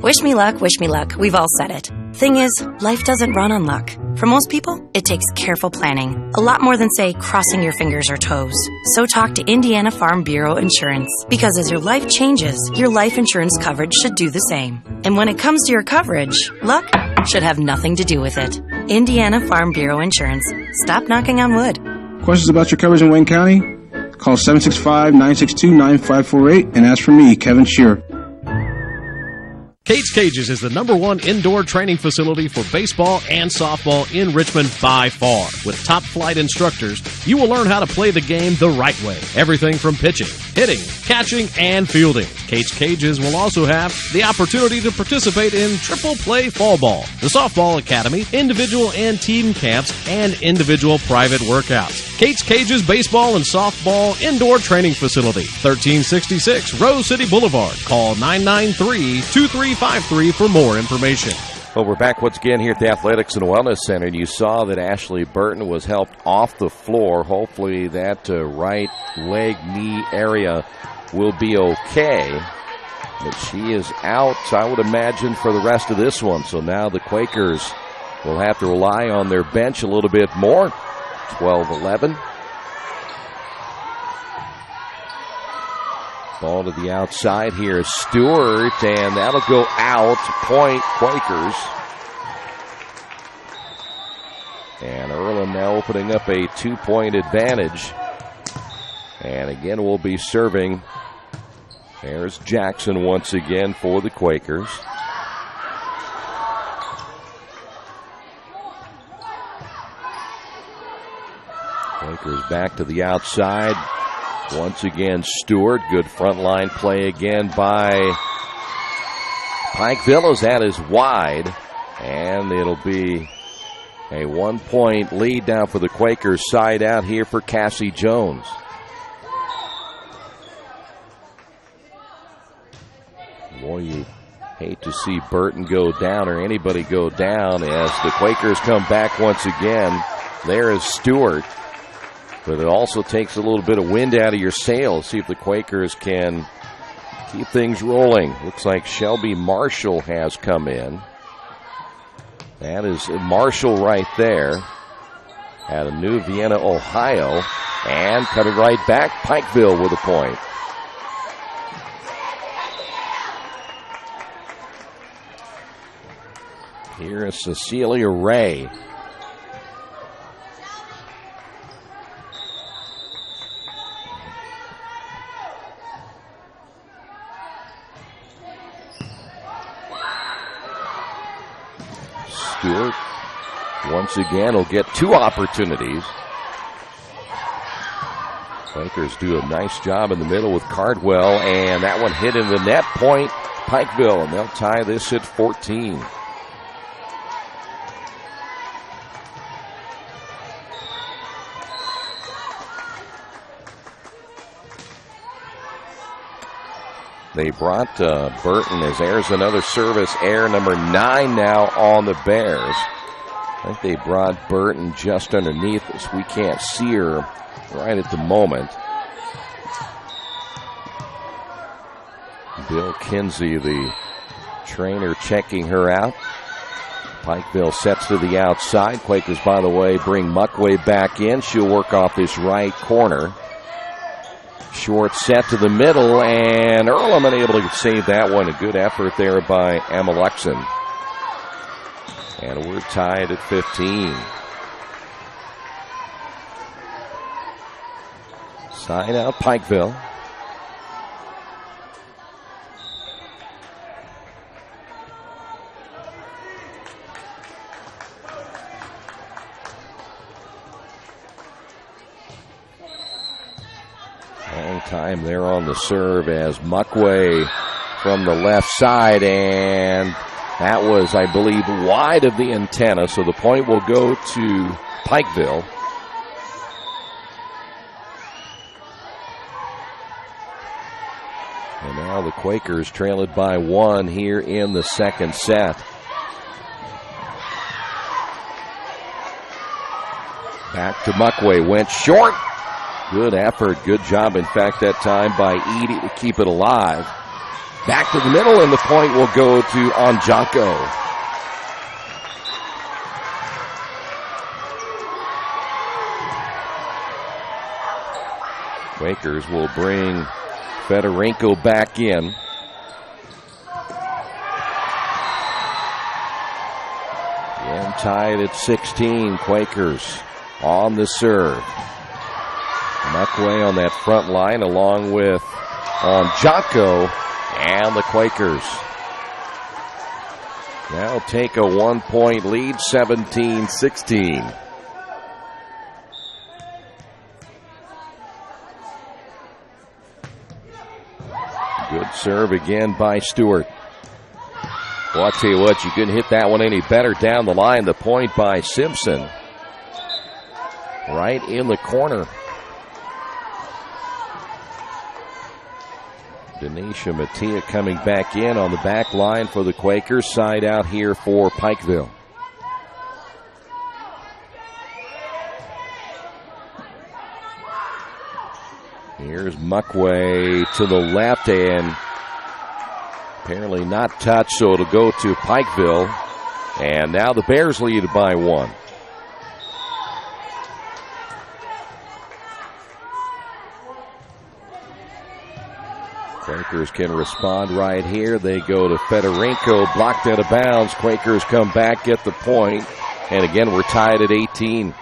Speaker 2: Wish me luck, wish me luck. We've all said it. Thing is, life doesn't run on luck. For most people, it takes careful planning. A lot more than, say, crossing your fingers or toes. So talk to Indiana Farm Bureau Insurance. Because as your life changes, your life insurance coverage should do the same. And when it comes to your coverage, luck should have nothing to do with it. Indiana Farm Bureau Insurance. Stop knocking on wood.
Speaker 3: Questions about your coverage in Wayne County? Call 765-962-9548 and ask for me, Kevin Shearer.
Speaker 5: Kate's Cages is the #1 indoor training facility for baseball and softball in Richmond by far. With top-flight instructors, you will learn how to play the game the right way. Everything from pitching, hitting, catching, and fielding. Kate's Cages will also have the opportunity to participate in triple play fall ball, the softball academy, individual and team camps, and individual private workouts. Kate's Cages Baseball and Softball Indoor Training Facility, 1366 Rose City Boulevard. Call 993-2353 for more information.
Speaker 1: Well, we're back once again here at the Athletics and Wellness Center, and you saw that Ashley Burton was helped off the floor. Hopefully that right leg, knee area will be okay. But she is out, I would imagine, for the rest of this one. So now the Quakers will have to rely on their bench a little bit more. 12-11. Ball to the outside here is Stewart, and that'll go out. Point Quakers. And Earlham now opening up a 2-point advantage. And again, we'll be serving. There's Jackson once again for the Quakers. Quakers back to the outside. Once again, Stewart. Good front line play again by Pikeville as that is wide. And it'll be a 1-point lead now for the Quakers. Side out here for Cassie Jones. Boy, you hate to see Burton go down or anybody go down as the Quakers come back once again. There is Stewart. But it also takes a little bit of wind out of your sails. See if the Quakers can keep things rolling. Looks like Shelby Marshall has come in. That is Marshall right there out of New Vienna, Ohio. And coming right back, Pikeville with a point. Here is Cecilia Ray. Stewart once again will get 2 opportunities. Quakers do a nice job in the middle with Cardwell, and that one hit in the net. Point Pikeville, and they'll tie this at 14. They brought Burton as there's another service error, number 9 now on the Bears. I think they brought Burton just underneath us. We can't see her right at the moment. Bill Kinsey, the trainer, checking her out. Pikeville sets to the outside. Quakers, by the way, bring Muckway back in. She'll work off this right corner. Short set to the middle, and Earlham unable to save that one. A good effort there by Amalexon. And we're tied at 15. Side out Pikeville. Long time there on the serve as Muckway from the left side, and that was, I believe, wide of the antenna, so the point will go to Pikeville. And now the Quakers trail it by 1 here in the second set. Back to Muckway, went short. Good effort, good job, in fact, that time by Edie to keep it alive. Back to the middle, and the point will go to Onjako. Quakers will bring Fedorenko back in. Again, tied at 16. Quakers on the serve. Muckway on that front line along with Onjako, and the Quakers now take a 1-point lead, 17-16. Good serve again by Stewart. Well, I'll tell you what, you couldn't hit that one any better down the line. The point by Simpson. Right in the corner. Denisha Mattia coming back in on the back line for the Quakers. Side out here for Pikeville. Here's Muckway to the left, and apparently not touched, so it'll go to Pikeville. And now the Bears lead by 1. Quakers can respond right here. They go to Fedorenko, blocked out of bounds. Quakers come back, get the point, and again we're tied at 18.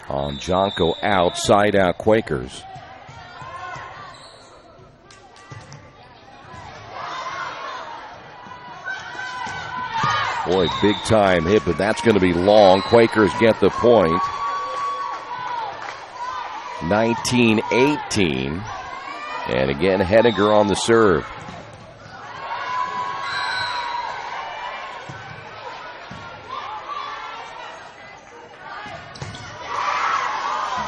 Speaker 1: Onjako out, side out Quakers. Boy, big time hit, but that's going to be long. Quakers get the point. 19-18. And again, Henniger on the serve.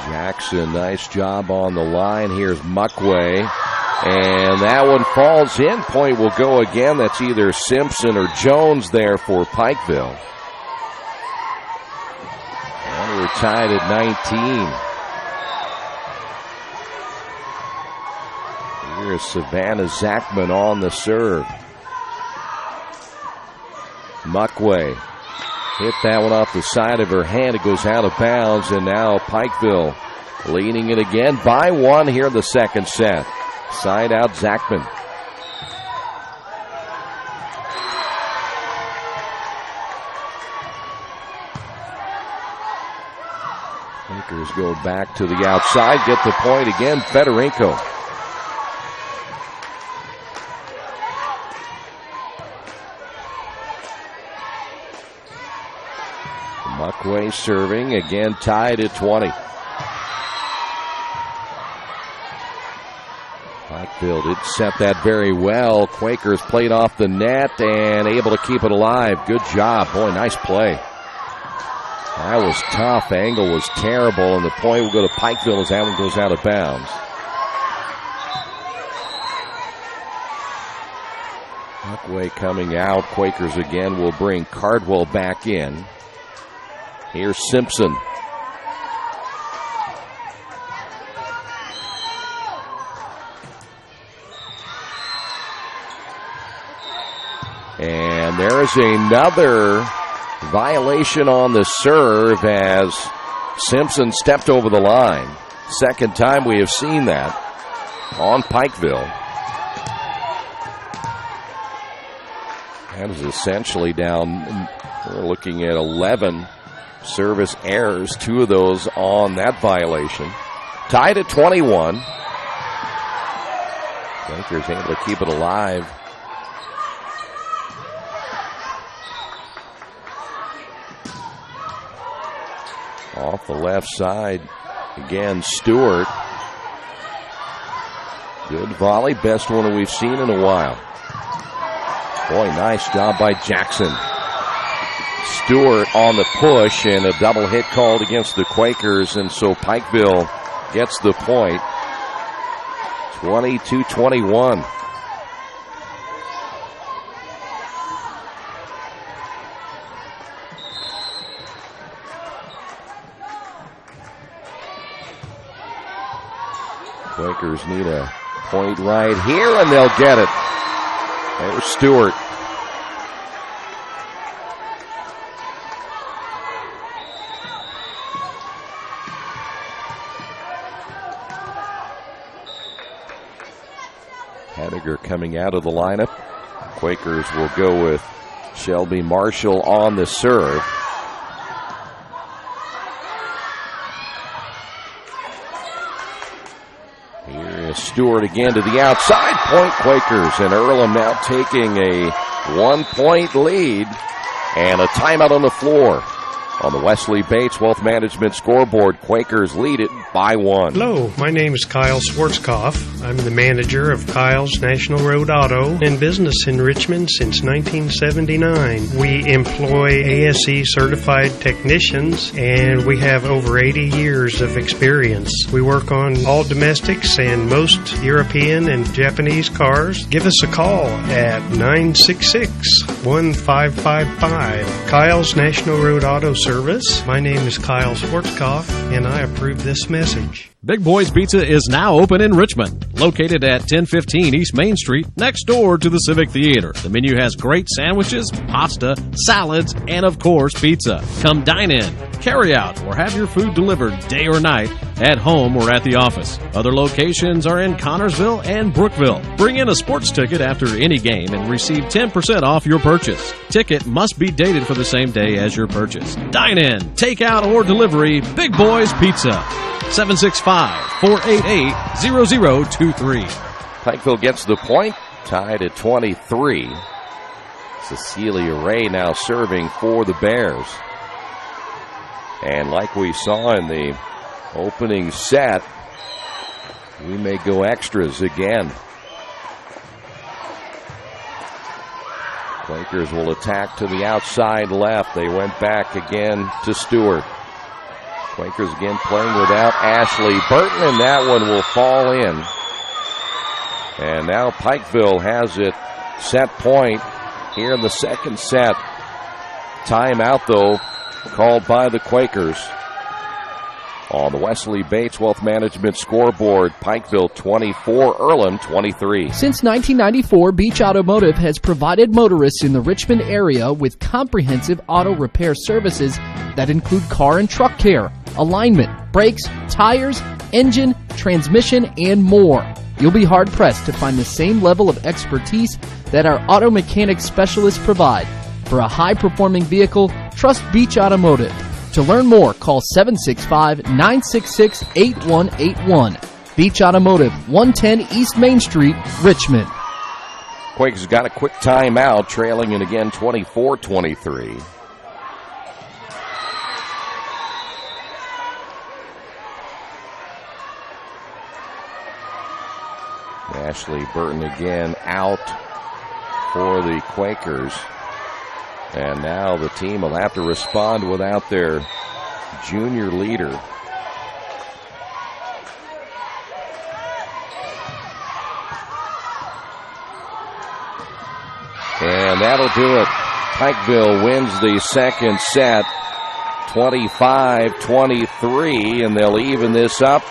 Speaker 1: Jackson, nice job on the line. Here's Muckway. And that one falls in. Point will go again. That's either Simpson or Jones there for Pikeville. And we're tied at 19. Here's Savannah Zachman on the serve. Muckway hit that one off the side of her hand. It goes out of bounds, and now Pikeville leading it again by 1 here in the second set. Side out Zachman. Quakers go back to the outside, get the point again. Fedorenko. Muckway serving, again tied at 20. Pikeville did set that very well. Quakers played off the net and able to keep it alive. Good job. Boy, nice play. That was tough. Angle was terrible, and the point will go to Pikeville as that one goes out of bounds. Muckway coming out. Quakers again will bring Cardwell back in. Here's Simpson. And there is another violation on the serve as Simpson stepped over the line. Second time we have seen that on Pikeville. That is essentially down, we're looking at 11 service errors, 2 of those on that violation. Tied at 21. Quakers able to keep it alive. Off the left side, again, Stewart. Good volley, best one we've seen in a while. Boy, nice job by Jackson. Stewart on the push, and a double hit called against the Quakers, and so Pikeville gets the point. 22-21. Quakers need a point right here, and they'll get it. There's Stewart. Henniger coming out of the lineup. Quakers will go with Shelby Marshall on the serve. Stewart again to the outside. Point Quakers, and Earlham now taking a 1-point lead, and a timeout on the floor. On the Wesley Bates Wealth Management scoreboard, Quakers lead it by 1.
Speaker 9: Hello, my name is Kyle Schwarzkopf. I'm the manager of Kyle's National Road Auto and business in Richmond since 1979. We employ ASE certified technicians, and we have over 80 years of experience. We work on all domestics and most European and Japanese cars. Give us a call at 966-1555. Kyle's National Road Auto Service. My name is Kyle Schwarzkopf, and I approve this message.
Speaker 5: Big Boys Pizza is now open in Richmond, located at 1015 East Main Street, next door to the Civic Theater. The menu has great sandwiches, pasta, salads, and of course, pizza. Come dine in, carry out, or have your food delivered day or night, at home or at the office. Other locations are in Connorsville and Brookville. Bring in a sports ticket after any game and receive 10% off your purchase. Ticket must be dated for the same day as your purchase. Dine in, take out, or delivery. Big Boys Pizza. 765-488-0023.
Speaker 1: Pikeville gets the point, tied at 23. Cecilia Ray now serving for the Bears. And like we saw in the opening set, we may go extras again. Quakers will attack to the outside left. They went back again to Stewart. Quakers again playing without Ashley Burton, and that one will fall in. And now Pikeville has it set point here in the second set. Timeout, though, called by the Quakers. On the Wesley Bates Wealth Management scoreboard, Pikeville 24, Earlham 23.
Speaker 10: Since 1994, Beach Automotive has provided motorists in the Richmond area with comprehensive auto repair services that include car and truck care, alignment, brakes, tires, engine, transmission, and more. You'll be hard-pressed to find the same level of expertise that our auto mechanic specialists provide. For a high-performing vehicle, trust Beach Automotive. To learn more, call 765-966-8181. Beach Automotive, 110 East Main Street, Richmond.
Speaker 1: Quakers got a quick timeout, trailing it again 24-23. Ashley Burton again out for the Quakers. And now the team will have to respond without their junior leader. And that'll do it. Pikeville wins the second set, 25-23, and they'll even this up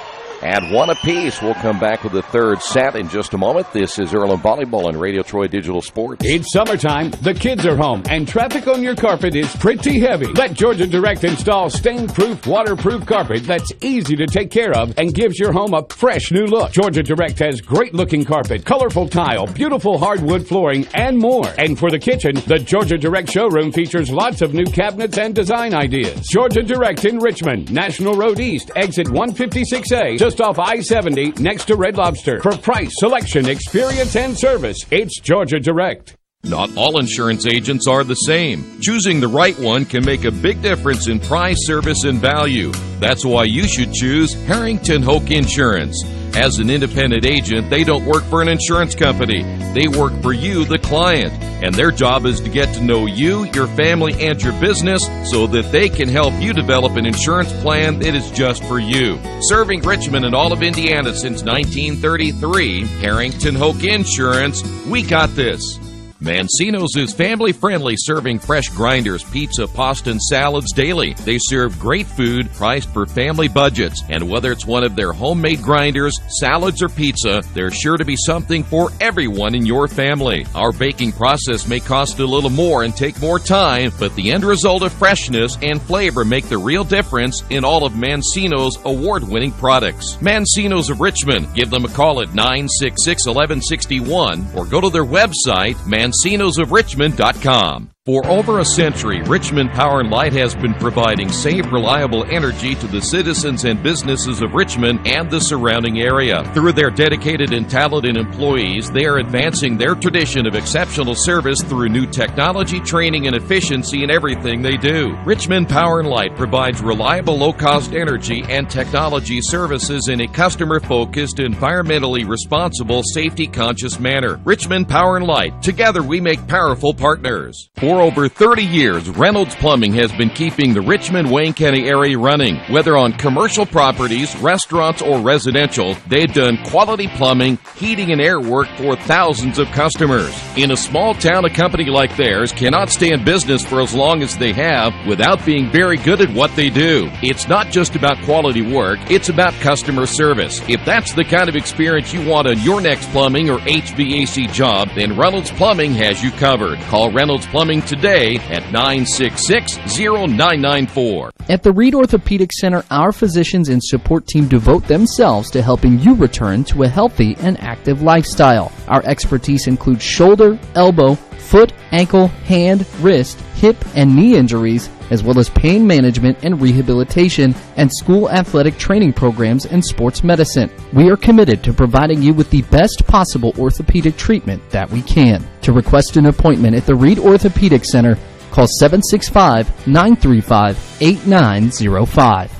Speaker 1: at one apiece. We'll come back with the third set in just a moment. This is Earlham Volleyball on Radio Troy Digital Sports.
Speaker 6: It's summertime, the kids are home, and traffic on your carpet is pretty heavy. Let Georgia Direct install stain-proof, waterproof carpet that's easy to take care of and gives your home a fresh new look. Georgia Direct has great-looking carpet, colorful tile, beautiful hardwood flooring, and more. And for the kitchen, the Georgia Direct showroom features lots of new cabinets and design ideas. Georgia Direct in Richmond, National Road East, exit 156A, just off I-70 next to Red Lobster. For price, selection, experience, and service, it's Georgia Direct.
Speaker 11: Not all insurance agents are the same. Choosing the right one can make a big difference in price, service, and value. That's why you should choose Harrington Hoke Insurance. As an independent agent, they don't work for an insurance company. They work for you, the client. And their job is to get to know you, your family, and your business so that they can help you develop an insurance plan that is just for you. Serving Richmond and all of Indiana since 1933, Harrington Hoke Insurance, we got this. Mancino's is family-friendly, serving fresh grinders, pizza, pasta, and salads daily. They serve great food priced for family budgets. And whether it's one of their homemade grinders, salads, or pizza, there's sure to be something for everyone in your family. Our baking process may cost a little more and take more time, but the end result of freshness and flavor make the real difference in all of Mancino's award-winning products. Mancino's of Richmond. Give them a call at 966-1161 or go to their website, Mancino'sofRichmond.com. For over a century, Richmond Power & Light has been providing safe, reliable energy to the citizens and businesses of Richmond and the surrounding area. Through their dedicated and talented employees, they are advancing their tradition of exceptional service through new technology, training, and efficiency in everything they do. Richmond Power & Light provides reliable, low-cost energy and technology services in a customer-focused, environmentally responsible, safety-conscious manner. Richmond Power & Light. Together we make powerful partners. For over 30 years, Reynolds Plumbing has been keeping the Richmond-Wayne County area running. Whether on commercial properties, restaurants, or residential, they've done quality plumbing, heating, and air work for thousands of customers. In a small town, a company like theirs cannot stay in business for as long as they have without being very good at what they do. It's not just about quality work, it's about customer service. If that's the kind of experience you want on your next plumbing or HVAC job, then Reynolds Plumbing has you covered. Call Reynolds Plumbing today at 966-0994.
Speaker 10: At the Reed Orthopedic Center, our physicians and support team devote themselves to helping you return to a healthy and active lifestyle. Our expertise includes shoulder, elbow, foot, ankle, hand, wrist, hip, and knee injuries, as well as pain management and rehabilitation and school athletic training programs and sports medicine. We are committed to providing you with the best possible orthopedic treatment that we can. To request an appointment at the Reed Orthopedic Center, call 765-935-8905.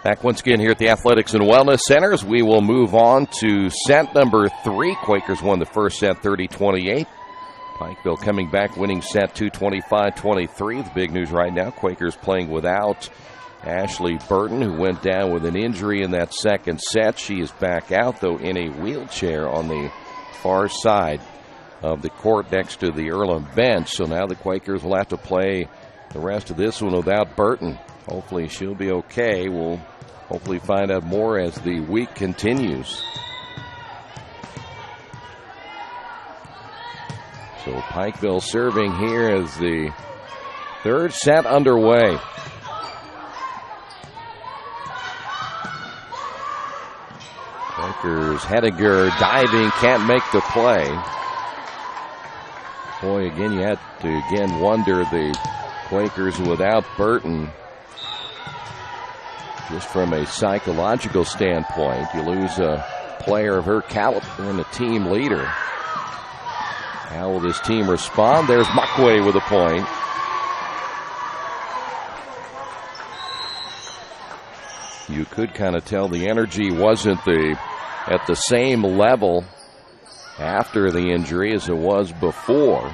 Speaker 1: Back once again here at the Athletics and Wellness Centers. We will move on to set number 3. Quakers won the first set 30-28. Pikeville coming back, winning set 2, 25-23. The big news right now, Quakers playing without Ashley Burton, who went down with an injury in that second set. She is back out, though, in a wheelchair on the far side of the court next to the Earlham bench. So now the Quakers will have to play the rest of this one without Burton. Hopefully she'll be okay. We'll hopefully find out more as the week continues. So Pikeville serving here as the third set underway. Quakers, Hediger diving, can't make the play. Boy, again, you have to wonder the Quakers without Burton. Just from a psychological standpoint, you lose a player of her caliber and a team leader. How will this team respond? There's Muckway with a point. You could kind of tell the energy wasn't at the same level after the injury as it was before.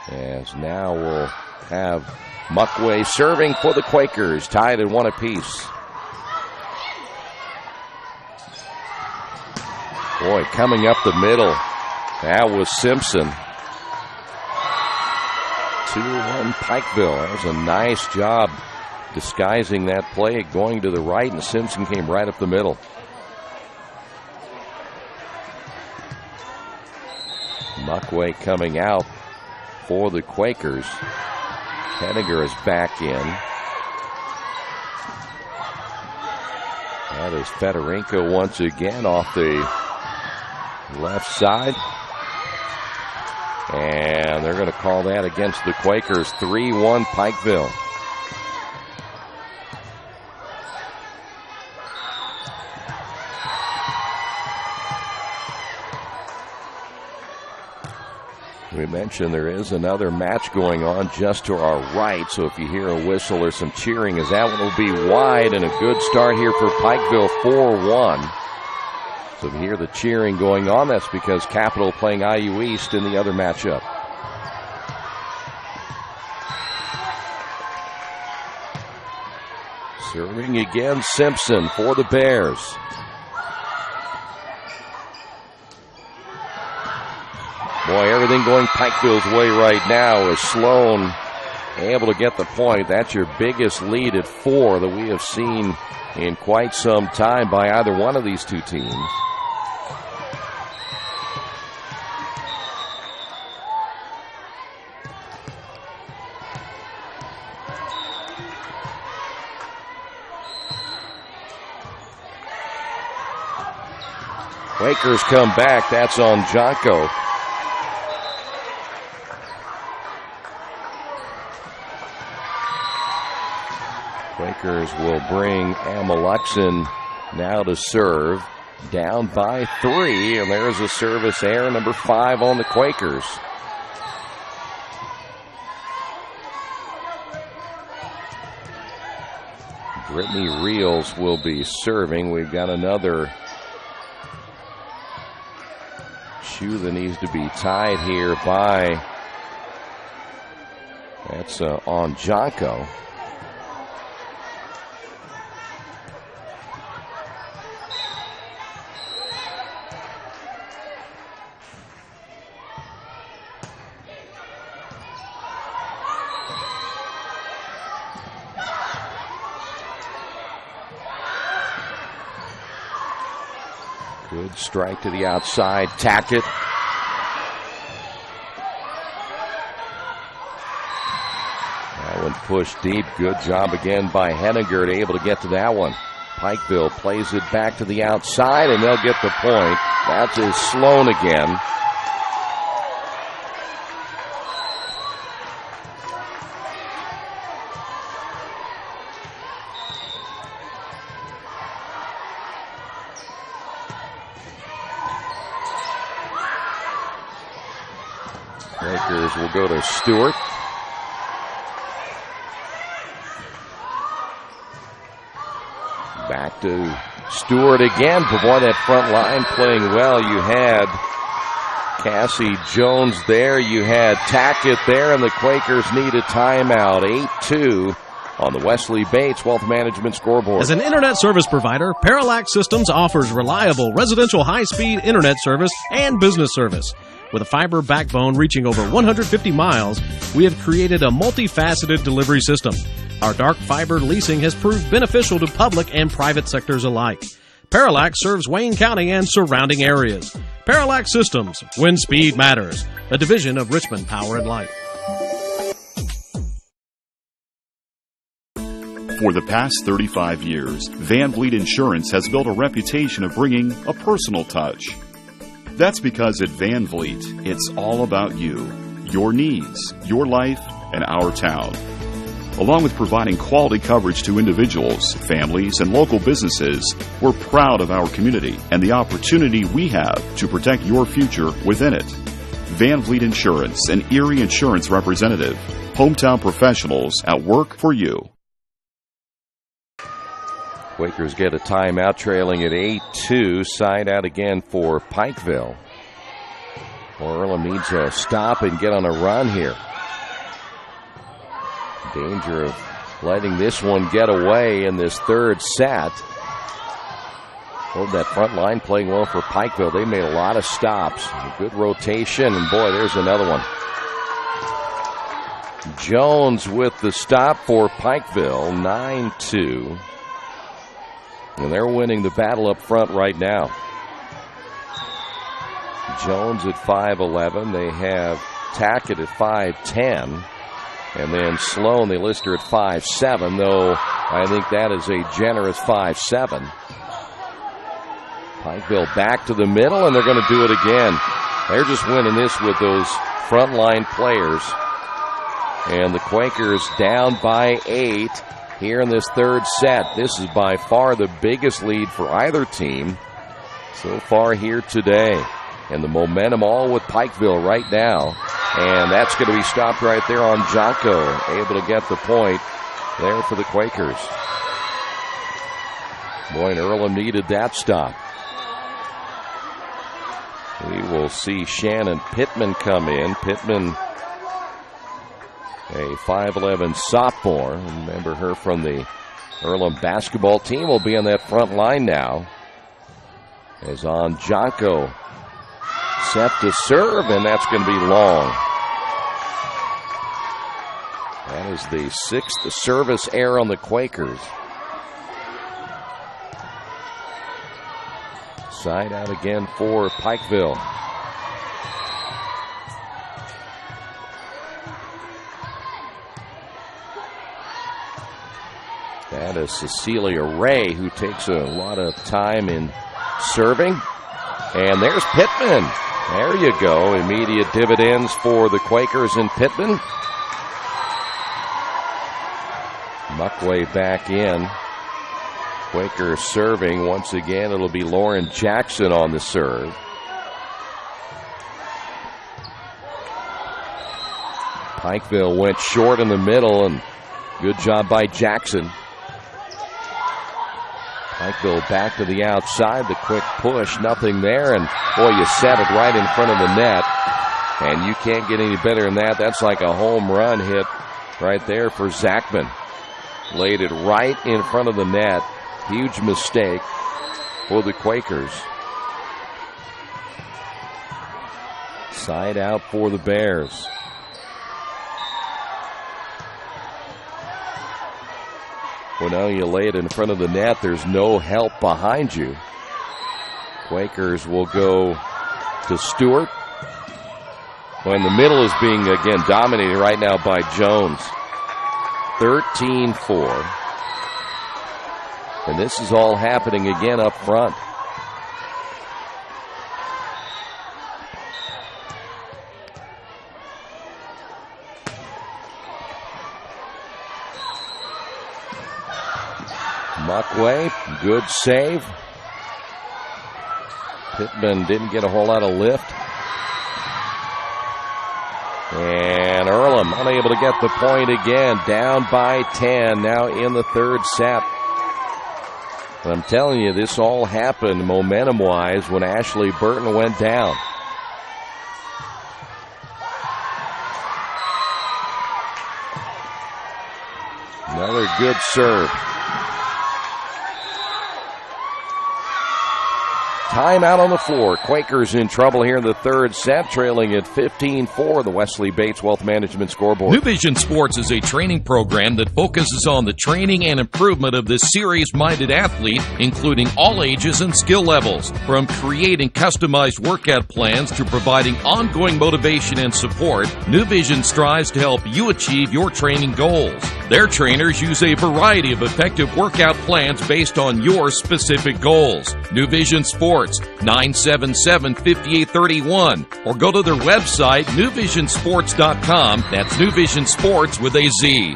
Speaker 1: As now we'll have Muckway serving for the Quakers, tied at 1 apiece. Boy, coming up the middle, that was Simpson. 2-1 Pikeville. That was a nice job disguising that play, going to the right, and Simpson came right up the middle. Muckway coming out for the Quakers. Henniger is back in. That is Fedorenko once again off the left side. And they're going to call that against the Quakers. 3-1 Pikeville. We mentioned there is another match going on just to our right, so if you hear a whistle or some cheering, as that one will be wide, and a good start here for Pikeville, 4-1. So if you hear the cheering going on, that's because Capital playing IU East in the other matchup. Serving again, Simpson for the Bears. Boy, everything going Pikeville's way right now is Sloan able to get the point. That's your biggest lead at 4 that we have seen in quite some time by either one of these two teams. Quakers come back. That's on Jonko. Quakers will bring Amalexin now to serve. Down by 3, and there's a service error, number 5 on the Quakers. Brittany Reels will be serving. We've got another shoe that needs to be tied here by, that's on Jonko. Good strike to the outside, tacked it. That one pushed deep. Good job again by Henniger, able to get to that one. Pikeville plays it back to the outside, and they'll get the point. That is Sloan again. Quakers will go to Stewart. Back to Stewart again. But boy, that front line playing well. You had Cassie Jones there. You had Tackett there, and the Quakers need a timeout. 8-2 on the Wesley Bates Wealth Management scoreboard.
Speaker 5: As an internet service provider, Parallax Systems offers reliable residential high-speed internet service and business service. With a fiber backbone reaching over 150 miles, we have created a multifaceted delivery system. Our dark fiber leasing has proved beneficial to public and private sectors alike. Parallax serves Wayne County and surrounding areas. Parallax Systems, when speed matters. A division of Richmond Power and Light.
Speaker 7: For the past 35 years, Van Vliet Insurance has built a reputation of bringing a personal touch. That's because at Van Vliet, it's all about you, your needs, your life, and our town. Along with providing quality coverage to individuals, families, and local businesses, we're proud of our community and the opportunity we have to protect your future within it. Van Vliet Insurance, an Erie Insurance representative. Hometown professionals at work for you.
Speaker 1: Quakers get a timeout, trailing at 8-2. Side out again for Pikeville. Earlham needs a stop and get on a run here. Danger of letting this one get away in this third set. Hold that front line playing well for Pikeville. They made a lot of stops. A good rotation, and boy, there's another one. Jones with the stop for Pikeville, 9-2. And they're winning the battle up front right now. Jones at 5'11". They have Tackett at 5'10". And then Sloan, they list her at 5'7", though I think that is a generous 5'7". Pikeville back to the middle, and they're going to do it again. They're just winning this with those frontline players. And the Quakers down by 8 here in this third set. This is by far the biggest lead for either team so far here today. And the momentum all with Pikeville right now. And that's going to be stopped right there on Jonko. Able to get the point there for the Quakers. Boy, and Earlham needed that stop. We will see Shannon Pittman come in. Pittman, a 5'11" sophomore. Remember her from the Earlham basketball team. Will be on that front line now. As on Jonko. Set to serve, and that's going to be long. That is the 6th service error on the Quakers. Side out again for Pikeville. That is Cecilia Ray, who takes a lot of time in serving. And there's Pittman. There you go. Immediate dividends for the Quakers and Pittman. Muckway back in. Quakers serving once again. It'll be Lauren Jackson on the serve. Pikeville went short in the middle, and good job by Jackson. Pikeville back to the outside. The quick push, nothing there, and boy, you set it right in front of the net, and you can't get any better than that. That's like a home run hit right there for Zachman. Laid it right in front of the net. Huge mistake for the Quakers. Side out for the Bears. Well, now you lay it in front of the net. There's no help behind you. Quakers will go to Stewart. When the middle is being, again, dominated right now by Jones. 13-4. And this is all happening again up front. Muckway, good save. Pittman didn't get a whole lot of lift. And Earlham unable to get the point again. Down by 10 now in the third set. But I'm telling you, this all happened momentum-wise when Ashley Burton went down. Another good serve. Timeout on the floor. Quakers in trouble here in the third set, trailing at 15-4, the Wesley Bates Wealth Management scoreboard.
Speaker 11: New Vision Sports is a training program that focuses on the training and improvement of this serious-minded athlete, including all ages and skill levels. From creating customized workout plans to providing ongoing motivation and support, New Vision strives to help you achieve your training goals. Their trainers use a variety of effective workout plans based on your specific goals. New Vision Sports, 977-5831, or go to their website, newvisionsports.com. That's New Vision Sports with a Z.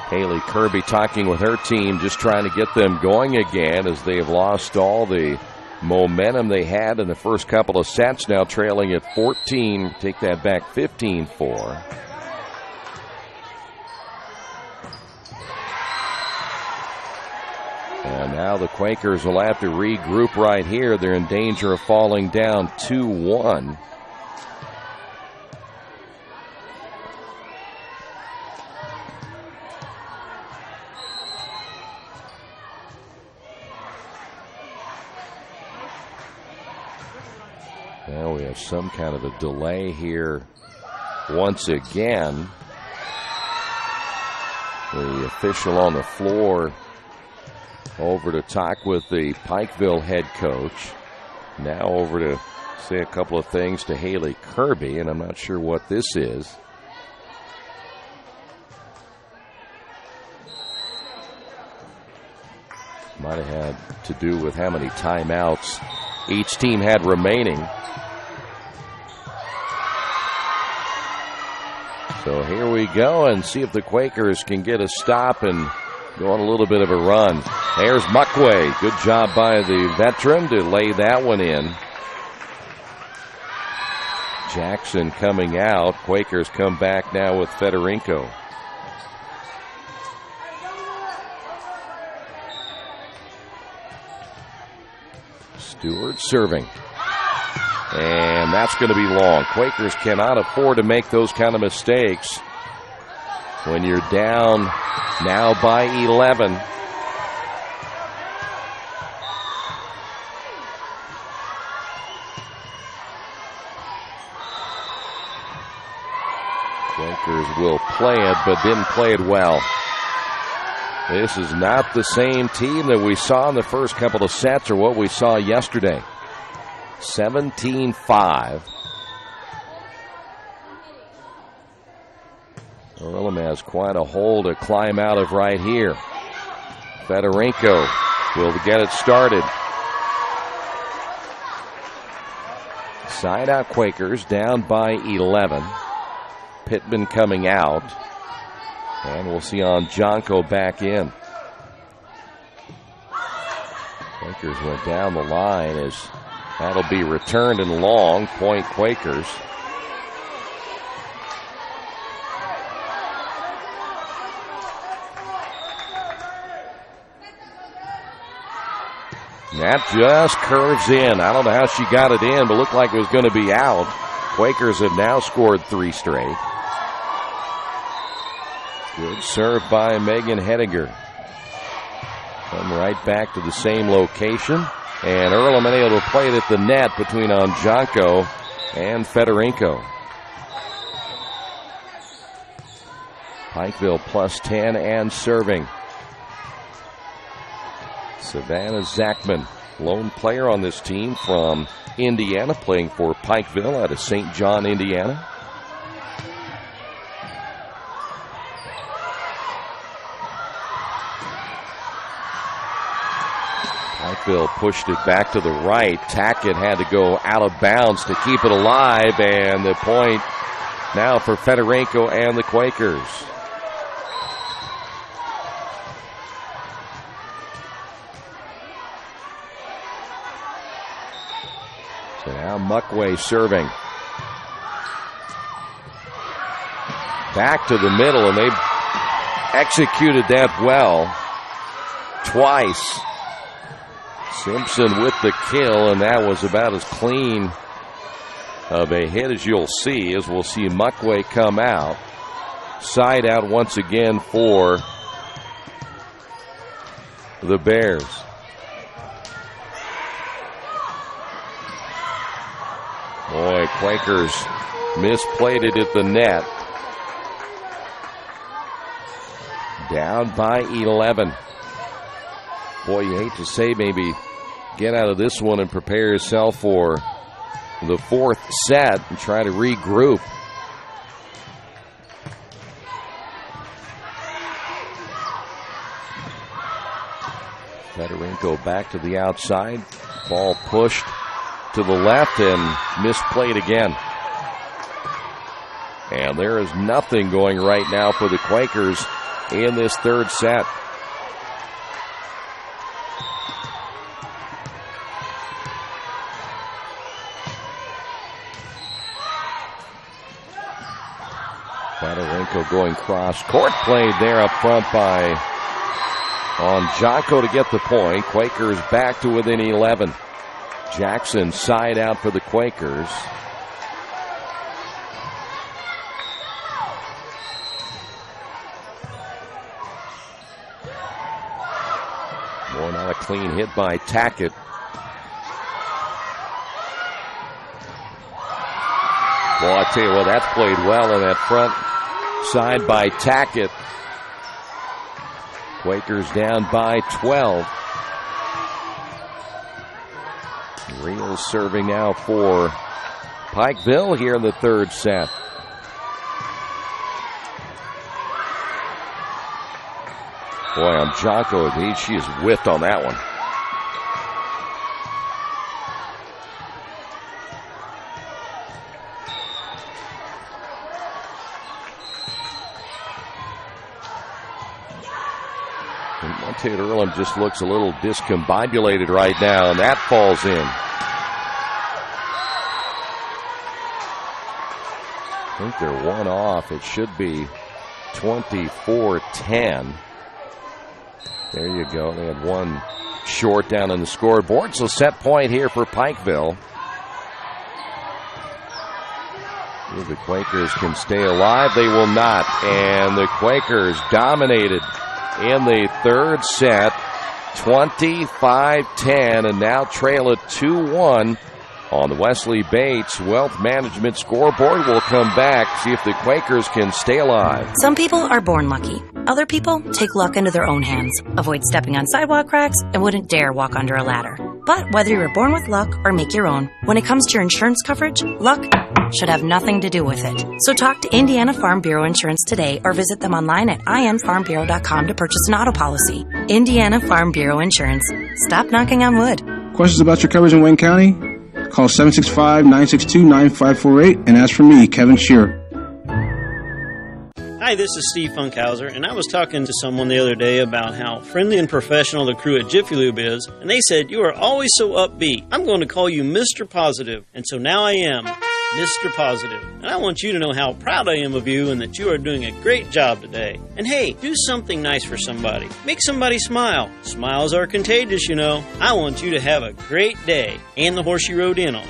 Speaker 1: Haley Kirby talking with her team, just trying to get them going again as they've lost all the momentum they had in the first couple of sets, now trailing at 14. Take that back, 15-4. And now the Quakers will have to regroup right here. They're in danger of falling down 2-1. Now we have some kind of a delay here once again. The official on the floor over to talk with the Pikeville head coach. Now over to say a couple of things to Haley Kirby, and I'm not sure what this is. Might have had to do with how many timeouts each team had remaining. So here we go, and see if the Quakers can get a stop and go on a little bit of a run. There's Muckway. Good job by the veteran to lay that one in. Jackson coming out. Quakers come back now with Fedorenko. Stewart serving. And that's going to be long. Quakers cannot afford to make those kind of mistakes when you're down now by 11. Quakers will play it, but didn't play it well. This is not the same team that we saw in the first couple of sets or what we saw yesterday. 17-5. Earlham has quite a hole to climb out of right here. Fedorenko will get it started. Side out Quakers down by 11. Pittman coming out. And we'll see Jonko back in. Quakers went down the line as that'll be returned and long. Point Quakers. That just curves in. I don't know how she got it in, but looked like it was going to be out. Quakers have now scored 3 straight. Good serve by Megan Hediger. Come right back to the same location. And Earlham able to play it at the net between Jonko and Fedorenko. Pikeville plus 10 and serving. Savannah Zachman, lone player on this team from Indiana, playing for Pikeville out of St. John, Indiana. Pikeville pushed it back to the right. Tackett had to go out of bounds to keep it alive, and the point now for Fedorenko and the Quakers. So now Muckway serving. Back to the middle, and they've executed that well twice. Simpson with the kill, and that was about as clean of a hit as you'll see, as we'll see Muckway come out. Side out once again for the Bears. Boy, Quakers misplayed it at the net. Down by 11. Boy, you hate to say maybe get out of this one and prepare yourself for the 4th set and try to regroup. Fedorenko back to the outside. Ball pushed to the left and misplayed again. And there is nothing going right now for the Quakers in this 3rd set. Fedorenko going cross court, played there up front by on Jocko to get the point. Quakers back to within 11. Jackson side out for the Quakers. Boy, not a clean hit by Tackett. Well, I tell you what, that's played well in that front side by Tackett. Quakers down by 12. Real serving now for Pikeville here in the third set. Boy, on Jocko, she is whiffed on that one. Earlham just looks a little discombobulated right now, and that falls in. I think they're one off. It should be 24-10. There you go. They had one short down on the scoreboard, so set point here for Pikeville. If the Quakers can stay alive, they will not. And the Quakers dominated in the third set, 25-10, and now trail it 2-1 on the Wesley Bates Wealth Management scoreboard. We'll come back, see if the Quakers can stay alive.
Speaker 2: Some people are born lucky. Other people take luck into their own hands, avoid stepping on sidewalk cracks, and wouldn't dare walk under a ladder. But whether you were born with luck or make your own, when it comes to your insurance coverage, luck should have nothing to do with it. So talk to Indiana Farm Bureau Insurance today or visit them online at infarmbureau.com to purchase an auto policy. Indiana Farm Bureau Insurance. Stop knocking on wood.
Speaker 3: Questions about your coverage in Wayne County? Call 765-962-9548 and ask for me, Kevin Shearer.
Speaker 4: Hi, this is Steve Funkhauser, and I was talking to someone the other day about how friendly and professional the crew at Jiffy Lube is, and they said, "You are always so upbeat. I'm going to call you Mr. Positive." And so now I am Mr. Positive. And I want you to know how proud I am of you and that you are doing a great job today. And hey, do something nice for somebody. Make somebody smile. Smiles are contagious, you know. I want you to have a great day and the horse you rode in on.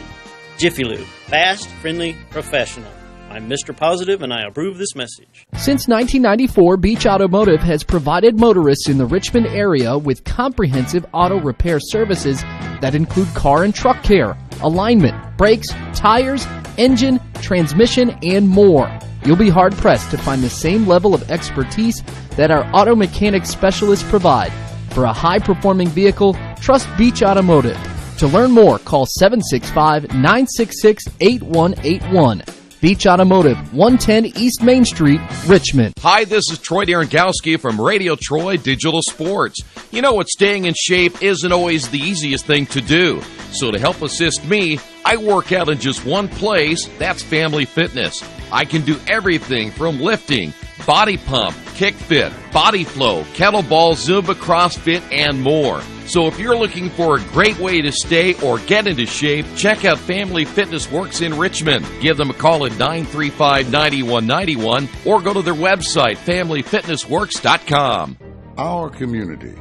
Speaker 4: Jiffy Lube. Fast, friendly, professional. I'm Mr. Positive, and I approve this message.
Speaker 10: Since 1994, Beach Automotive has provided motorists in the Richmond area with comprehensive auto repair services that include car and truck care, alignment, brakes, tires, engine, transmission, and more. You'll be hard-pressed to find the same level of expertise that our auto mechanic specialists provide. For a high-performing vehicle, trust Beach Automotive. To learn more, call 765-966-8181. Beach Automotive, 110 East Main Street, Richmond.
Speaker 11: Hi, this is Troy Darengowski from Radio Troy Digital Sports. You know what, staying in shape isn't always the easiest thing to do. So to help assist me, I work out in just one place. That's Family Fitness. I can do everything from lifting, body pump, kick fit, body flow, kettlebell, Zumba, CrossFit, and more. So if you're looking for a great way to stay or get into shape, check out Family Fitness Works in Richmond. Give them a call at 935-9191 or go to their website, familyfitnessworks.com.
Speaker 14: Our community.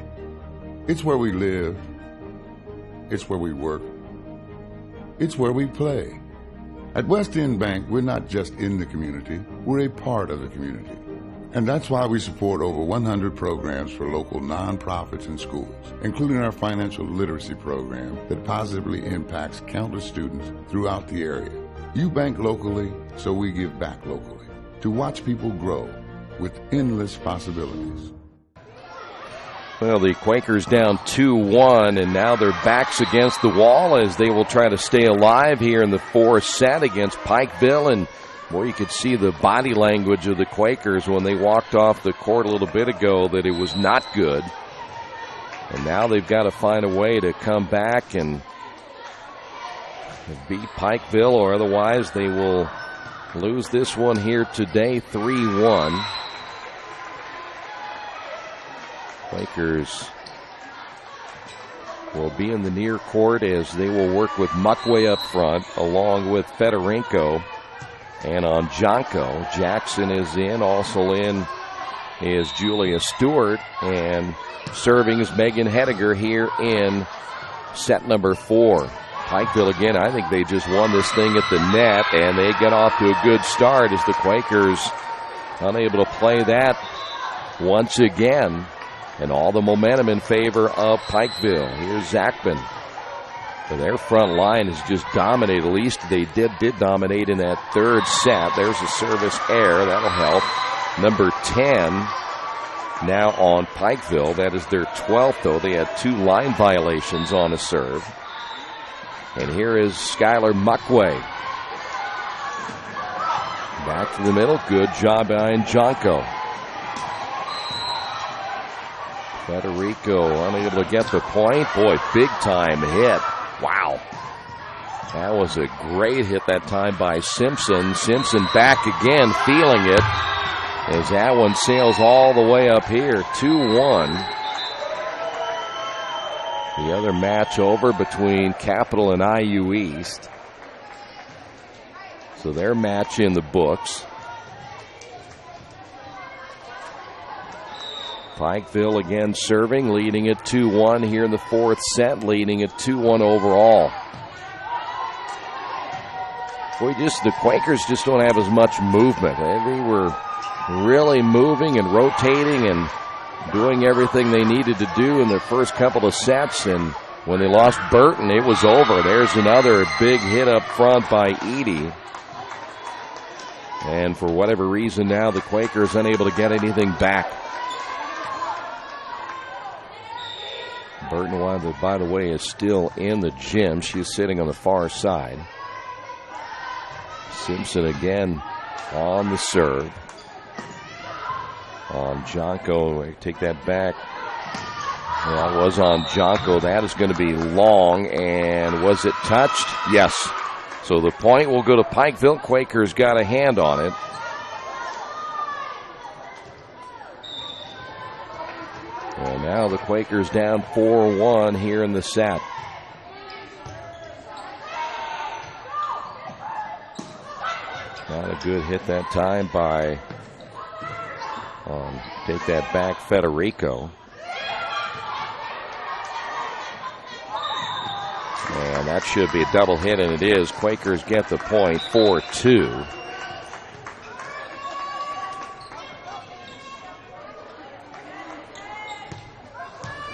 Speaker 14: It's where we live. It's where we work. It's where we play. At West End Bank, we're not just in the community, we're a part of the community. And that's why we support over 100 programs for local nonprofits and schools, including our financial literacy program that positively impacts countless students throughout the area. You bank locally, so we give back locally to watch people grow with endless possibilities.
Speaker 1: Well, the Quakers down 2-1, and now their backs against the wall as they will try to stay alive here in the fourth set against Pikeville. And boy, you could see the body language of the Quakers when they walked off the court a little bit ago that it was not good. And now they've got to find a way to come back and beat Pikeville, or otherwise they will lose this one here today, 3-1. Quakers will be in the near court as they will work with Muckway up front along with Fedorenko. And on Jonko, Jackson is in, also in is Julia Stewart, and serving is Megan Hediger here in set number 4. Pikeville again, I think they just won this thing at the net, and they get off to a good start as the Quakers unable to play that once again. And all the momentum in favor of Pikeville. Here's Zachman. So their front line has just dominated. At least they did dominate in that third set. There's a service error. That'll help. Number 10 now on Pikeville. That is their 12th, though. They had 2 line violations on a serve. And here is Skylar Muckway. Back to the middle. Good job by Njonko. Federico unable to get the point. Boy, big time hit. Wow. That was a great hit that time by Simpson. Simpson back again, feeling it as that one sails all the way up here. 2-1. The other match over between Capital and IU East. So their match in the books. Pikeville again serving, leading at 2-1 here in the 4th set, leading at 2-1 overall. Boy, the Quakers just don't have as much movement. They were really moving and rotating and doing everything they needed to do in their first couple of sets, and when they lost Burton, it was over. There's another big hit up front by Edie. And for whatever reason now, the Quakers unable to get anything back. Burton, by the way, is still in the gym. She's sitting on the far side. Simpson again on the serve. On Njonko, take that back. That was on Njonko. That is going to be long, and was it touched? Yes. So the point will go to Pikeville. Quakers got a hand on it. And now the Quakers down 4-1 here in the set. Not a good hit that time by, take that back, Federico. And that should be a double hit, and it is. Quakers get the point, 4-2.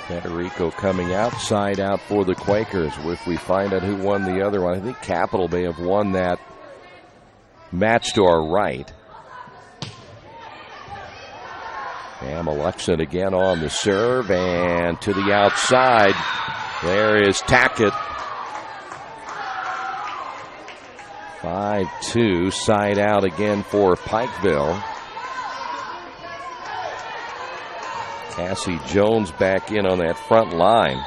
Speaker 1: Federico coming outside out for the Quakers. If we find out who won the other one, I think Capital may have won that match to our right. And Alexin again on the serve, and to the outside. There is Tackett. 5-2, side out again for Pikeville. Cassie Jones back in on that front line.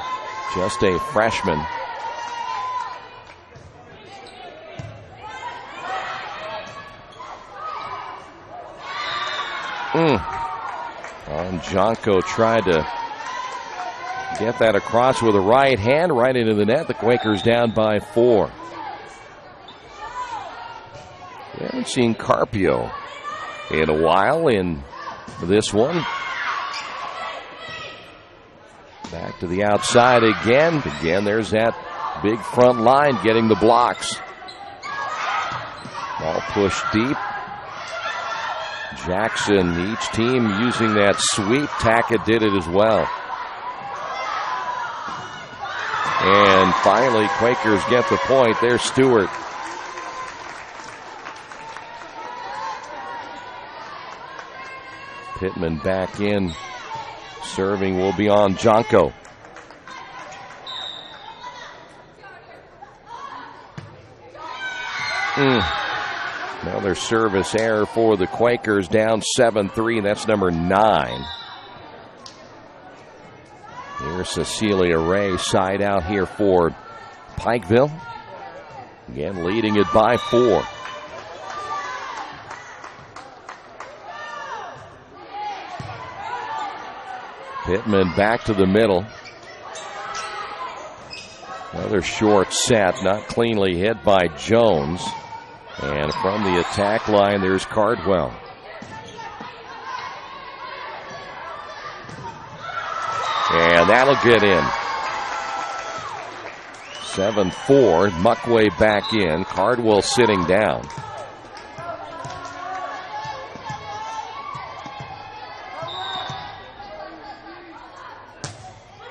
Speaker 1: Just a freshman. Njonko tried to get that across with a right hand right into the net. The Quakers down by 4. We haven't seen Carpio in a while in this one. Back to the outside again. Again, there's that big front line getting the blocks. Ball pushed deep. Jackson, each team using that sweep. Tackett did it as well. And finally, Quakers get the point. There's Stewart. Pittman back in. Serving will be on Njonko. Another service error for the Quakers, down 7-3. That's number 9. Here's Cecilia Ray, side out here for Pikeville. Again, leading it by 4. Pittman back to the middle. Another short set, not cleanly hit by Jones. And from the attack line, there's Cardwell. And that'll get in. 7-4. Muckway back in. Cardwell sitting down.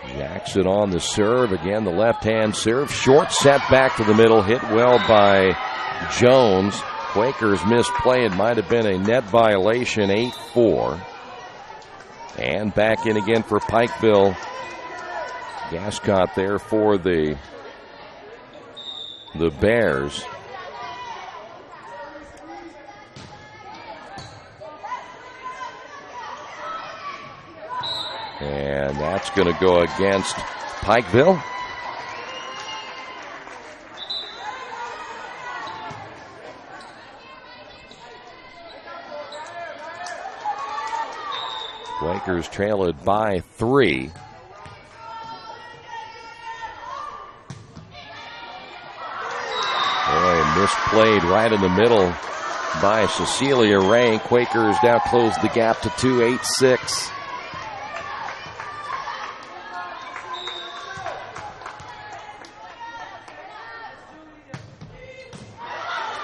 Speaker 1: Jackson on the serve. Again, the left-hand serve. Short set back to the middle. Hit well by Jones. Quakers misplay. It might have been a net violation. 8-4. And back in again for Pikeville. Gascott there for the Bears. And that's going to go against Pikeville. Quakers trail it by 3. Boy, misplayed right in the middle by Cecilia Ray. Quakers now close the gap to 2, 8-6.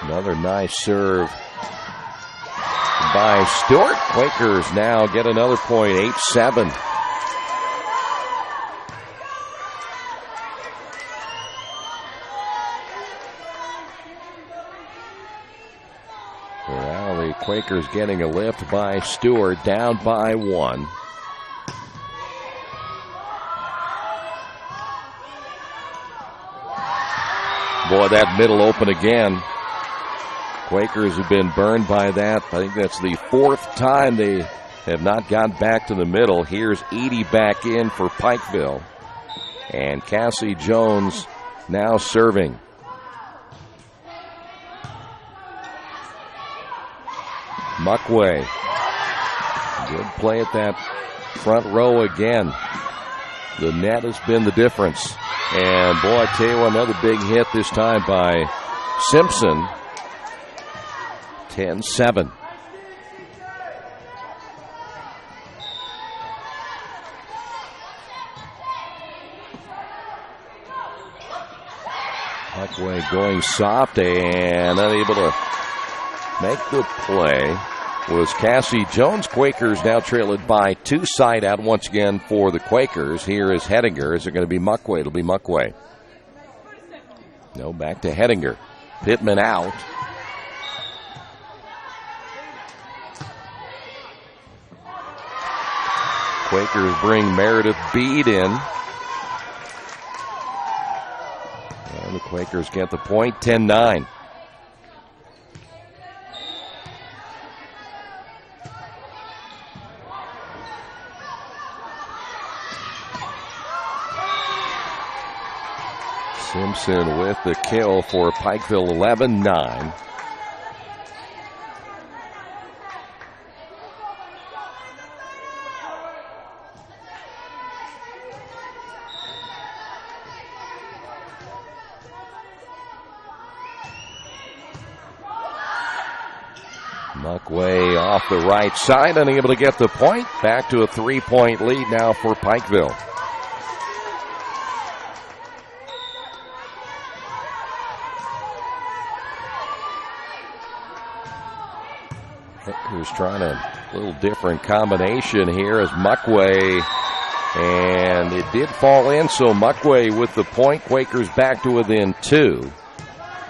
Speaker 1: Another nice serve by Stewart. Quakers now get another point, 8-7. Well, the Quakers getting a lift by Stewart, down by 1. Boy, that middle open again. Quakers have been burned by that. I think that's the 4th time they have not gone back to the middle. Here's Edie back in for Pikeville. And Cassie Jones now serving. Muckway. Good play at that front row again. The net has been the difference. And boy, I tell you what, another big hit this time by Simpson. 10-7. Muckway going soft and unable to make the play was Cassie Jones. Quakers now trail it by 2. Side out once again for the Quakers. Here is Hettinger. Is it going to be Muckway? It'll be Muckway. No, back to Hettinger. Pittman out. Quakers bring Meredith Bede in. And the Quakers get the point, 10-9. Simpson with the kill for Pikeville, 11-9. Muckway off the right side, unable to get the point. Back to a 3-point lead now for Pikeville. Quakers trying a little different combination here as Muckway, and it did fall in, so Muckway with the point. Quakers back to within 2.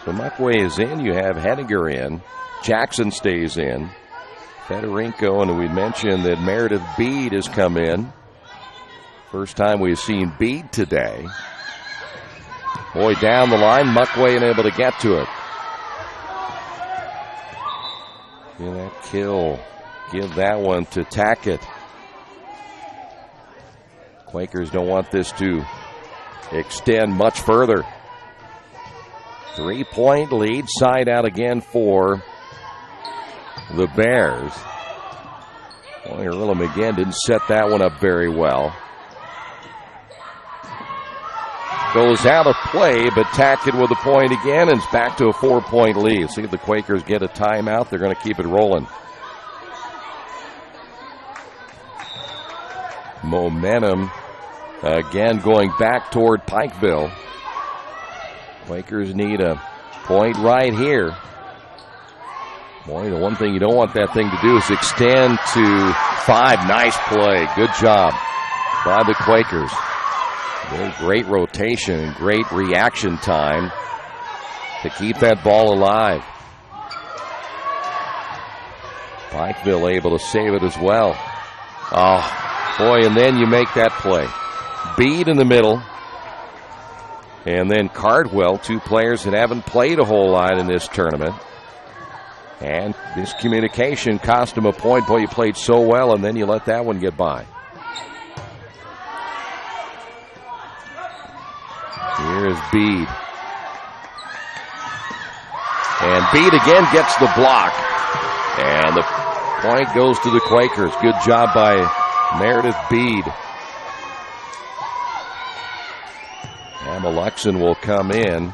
Speaker 1: So Muckway is in, you have Hettinger in. Jackson stays in. Federico, and we mentioned that Meredith Bede has come in. First time we've seen Bede today. Boy, down the line, Muckway unable to get to it. Give that kill. Give that one to Tackett. Quakers don't want this to extend much further. 3-point lead. Side out again for the Bears. Boy, Earlham again didn't set that one up very well. Goes out of play, but Tackett with a point again, and it's back to a 4-point lead. See if the Quakers get a timeout. They're going to keep it rolling. Momentum Again, going back toward Pikeville. Quakers need a point right here. Boy, the one thing you don't want that thing to do is extend to 5. Nice play. Good job by the Quakers. Great rotation and great reaction time to keep that ball alive. Pikeville able to save it as well. Oh, boy, and then you make that play. Bede in the middle. And then Cardwell, 2 players that haven't played a whole lot in this tournament. And this communication cost him a point. Boy, you played so well, and then you let that one get by. Here is Bede. And Bede again gets the block. And the point goes to the Quakers. Good job by Meredith Bede. Amalexin will come in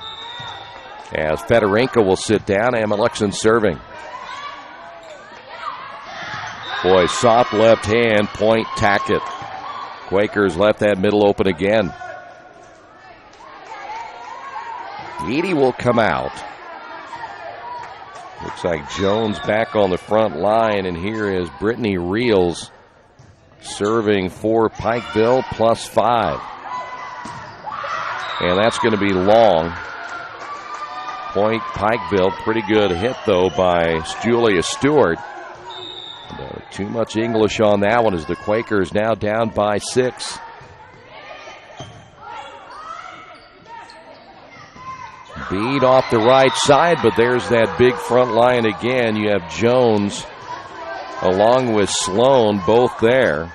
Speaker 1: as Fedorenko will sit down. Amalexin serving. Boy, soft left hand, point Tackett. Quakers left that middle open again. Edie will come out. Looks like Jones back on the front line, and here is Brittany Reels serving for Pikeville, +5. And that's going to be long. Point Pikeville. Pretty good hit, though, by Julia Stewart. Too much English on that one as the Quakers now down by 6. Bede off the right side, but there's that big front line again. You have Jones along with Sloan both there.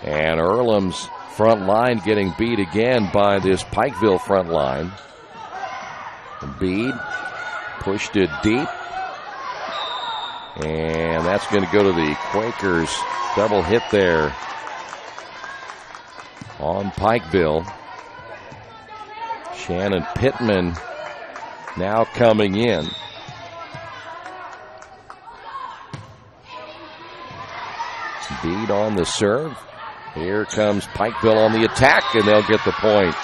Speaker 1: And Earlham's front line getting beat again by this Pikeville front line. Bede pushed it deep. And that's going to go to the Quakers. Double hit there on Pikeville. Shannon Pittman now coming in. Bede on the serve. Here comes Pikeville on the attack, and they'll get the point.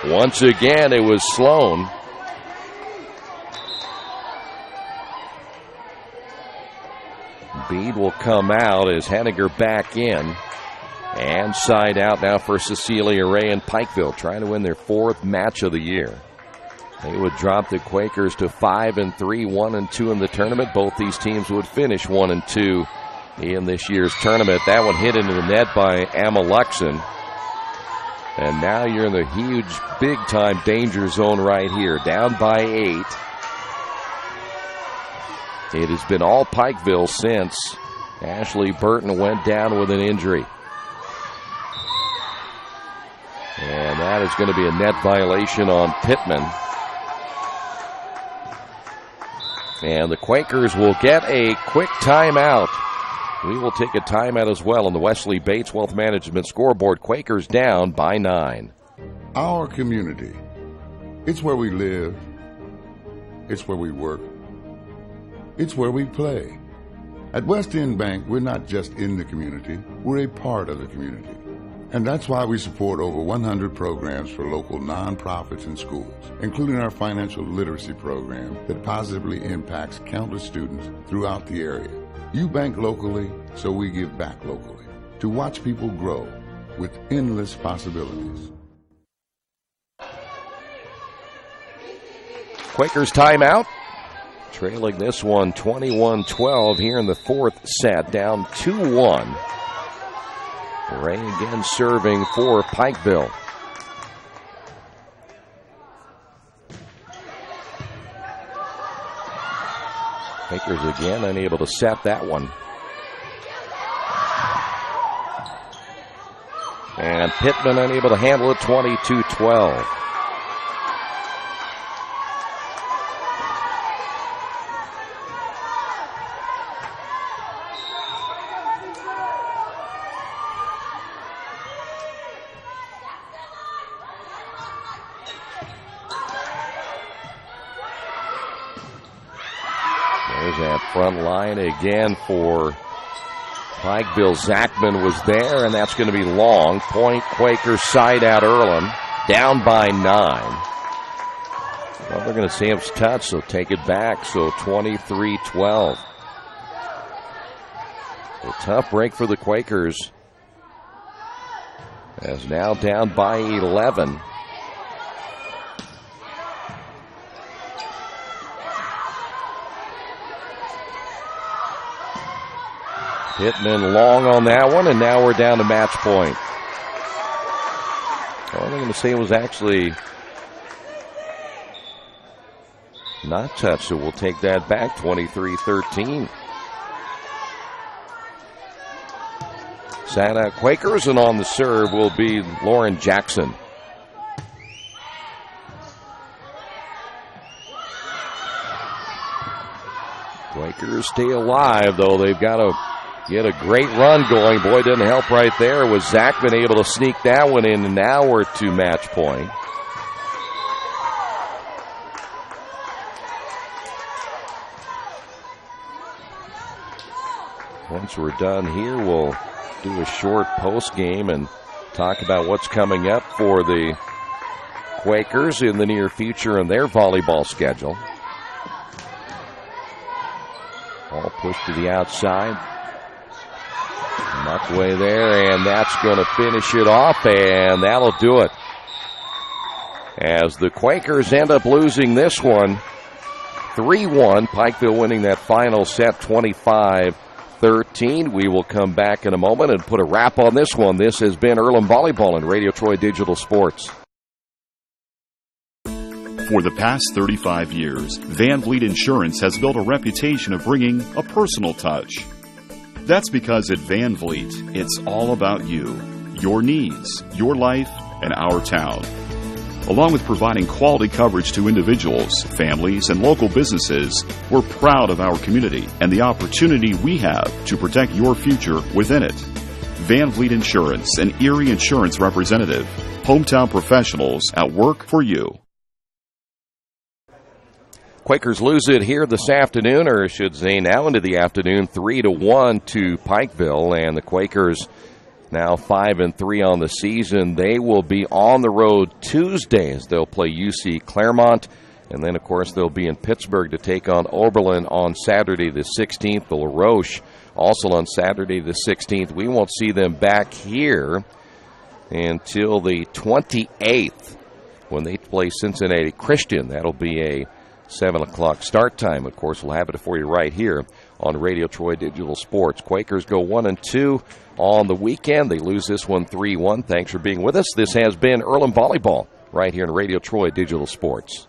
Speaker 1: Once again, it was Sloan. Bede will come out as Henniger back in. And side out now for Cecilia Ray and Pikeville, trying to win their 4th match of the year. They would drop the Quakers to 5-3, 1-2 in the tournament. Both these teams would finish 1-2 in this year's tournament. That one hit into the net by Amalexin. And now you're in the huge, big-time danger zone right here, down by 8. It has been all Pikeville since Ashley Burton went down with an injury. And that is going to be a net violation on Pittman. And the Quakers will get a quick timeout. We will take a timeout as well on the Wesley Bates Wealth Management scoreboard. Quakers down by 9.
Speaker 14: Our community. It's where we live. It's where we work. It's where we play. At West End Bank, we're not just in the community, we're a part of the community. And that's why we support over 100 programs for local nonprofits and schools, including our financial literacy program that positively impacts countless students throughout the area. You bank locally, so we give back locally to watch people grow with endless possibilities.
Speaker 1: Quakers timeout. Trailing this one 21-12 here in the 4th set, down 2-1. Ray again serving for Pikeville. Quakers again unable to set that one. And Pittman unable to handle it, 22-12. There's that front line again for Pikeville Zachman was there, and that's going to be long. Point Quakers side out Earlham, down by 9. Well, they're going to see him touch, so take it back. So 23-12. A tough break for the Quakers, as now down by 11. Pittman long on that one, and now we're down to match point. All they're going to say was actually not touched, so we'll take that back, 23-13. Santa Quakers, and on the serve will be Lauren Jackson. Quakers stay alive, though. They've got to get a great run going. Boy, didn't help right there. Was Zachman able to sneak that one in, and now we're to match point. Once we're done here, we'll do a short post game and talk about what's coming up for the Quakers in the near future and their volleyball schedule. Ball pushed to the outside. Knocked away there, and that's going to finish it off, and that'll do it. As the Quakers end up losing this one, 3-1. Pikeville winning that final set 25-13. We will come back in a moment and put a wrap on this one. This has been Earlham Volleyball and Radio Troy Digital Sports.
Speaker 7: For the past 35 years, Van Vliet Insurance has built a reputation of bringing a personal touch. That's because at Van Vliet, it's all about you, your needs, your life, and our town. Along with providing quality coverage to individuals, families, and local businesses, we're proud of our community and the opportunity we have to protect your future within it. Van Vliet Insurance, an Erie Insurance representative. Hometown professionals at work for you.
Speaker 1: Quakers lose it here this afternoon, or I should say now into the afternoon, 3-1 to Pikeville, and the Quakers now 5-3 on the season. They will be on the road Tuesday as they'll play UC Claremont, and then of course they'll be in Pittsburgh to take on Oberlin on Saturday the 16th. The LaRoche also on Saturday the 16th. We won't see them back here until the 28th when they play Cincinnati Christian. That'll be a 7 o'clock start time. Of course, we'll have it for you right here on Radio Troy Digital Sports. Quakers go 1-2 on the weekend. They lose this one 3-1. Thanks for being with us. This has been Earlham Volleyball right here on Radio Troy Digital Sports.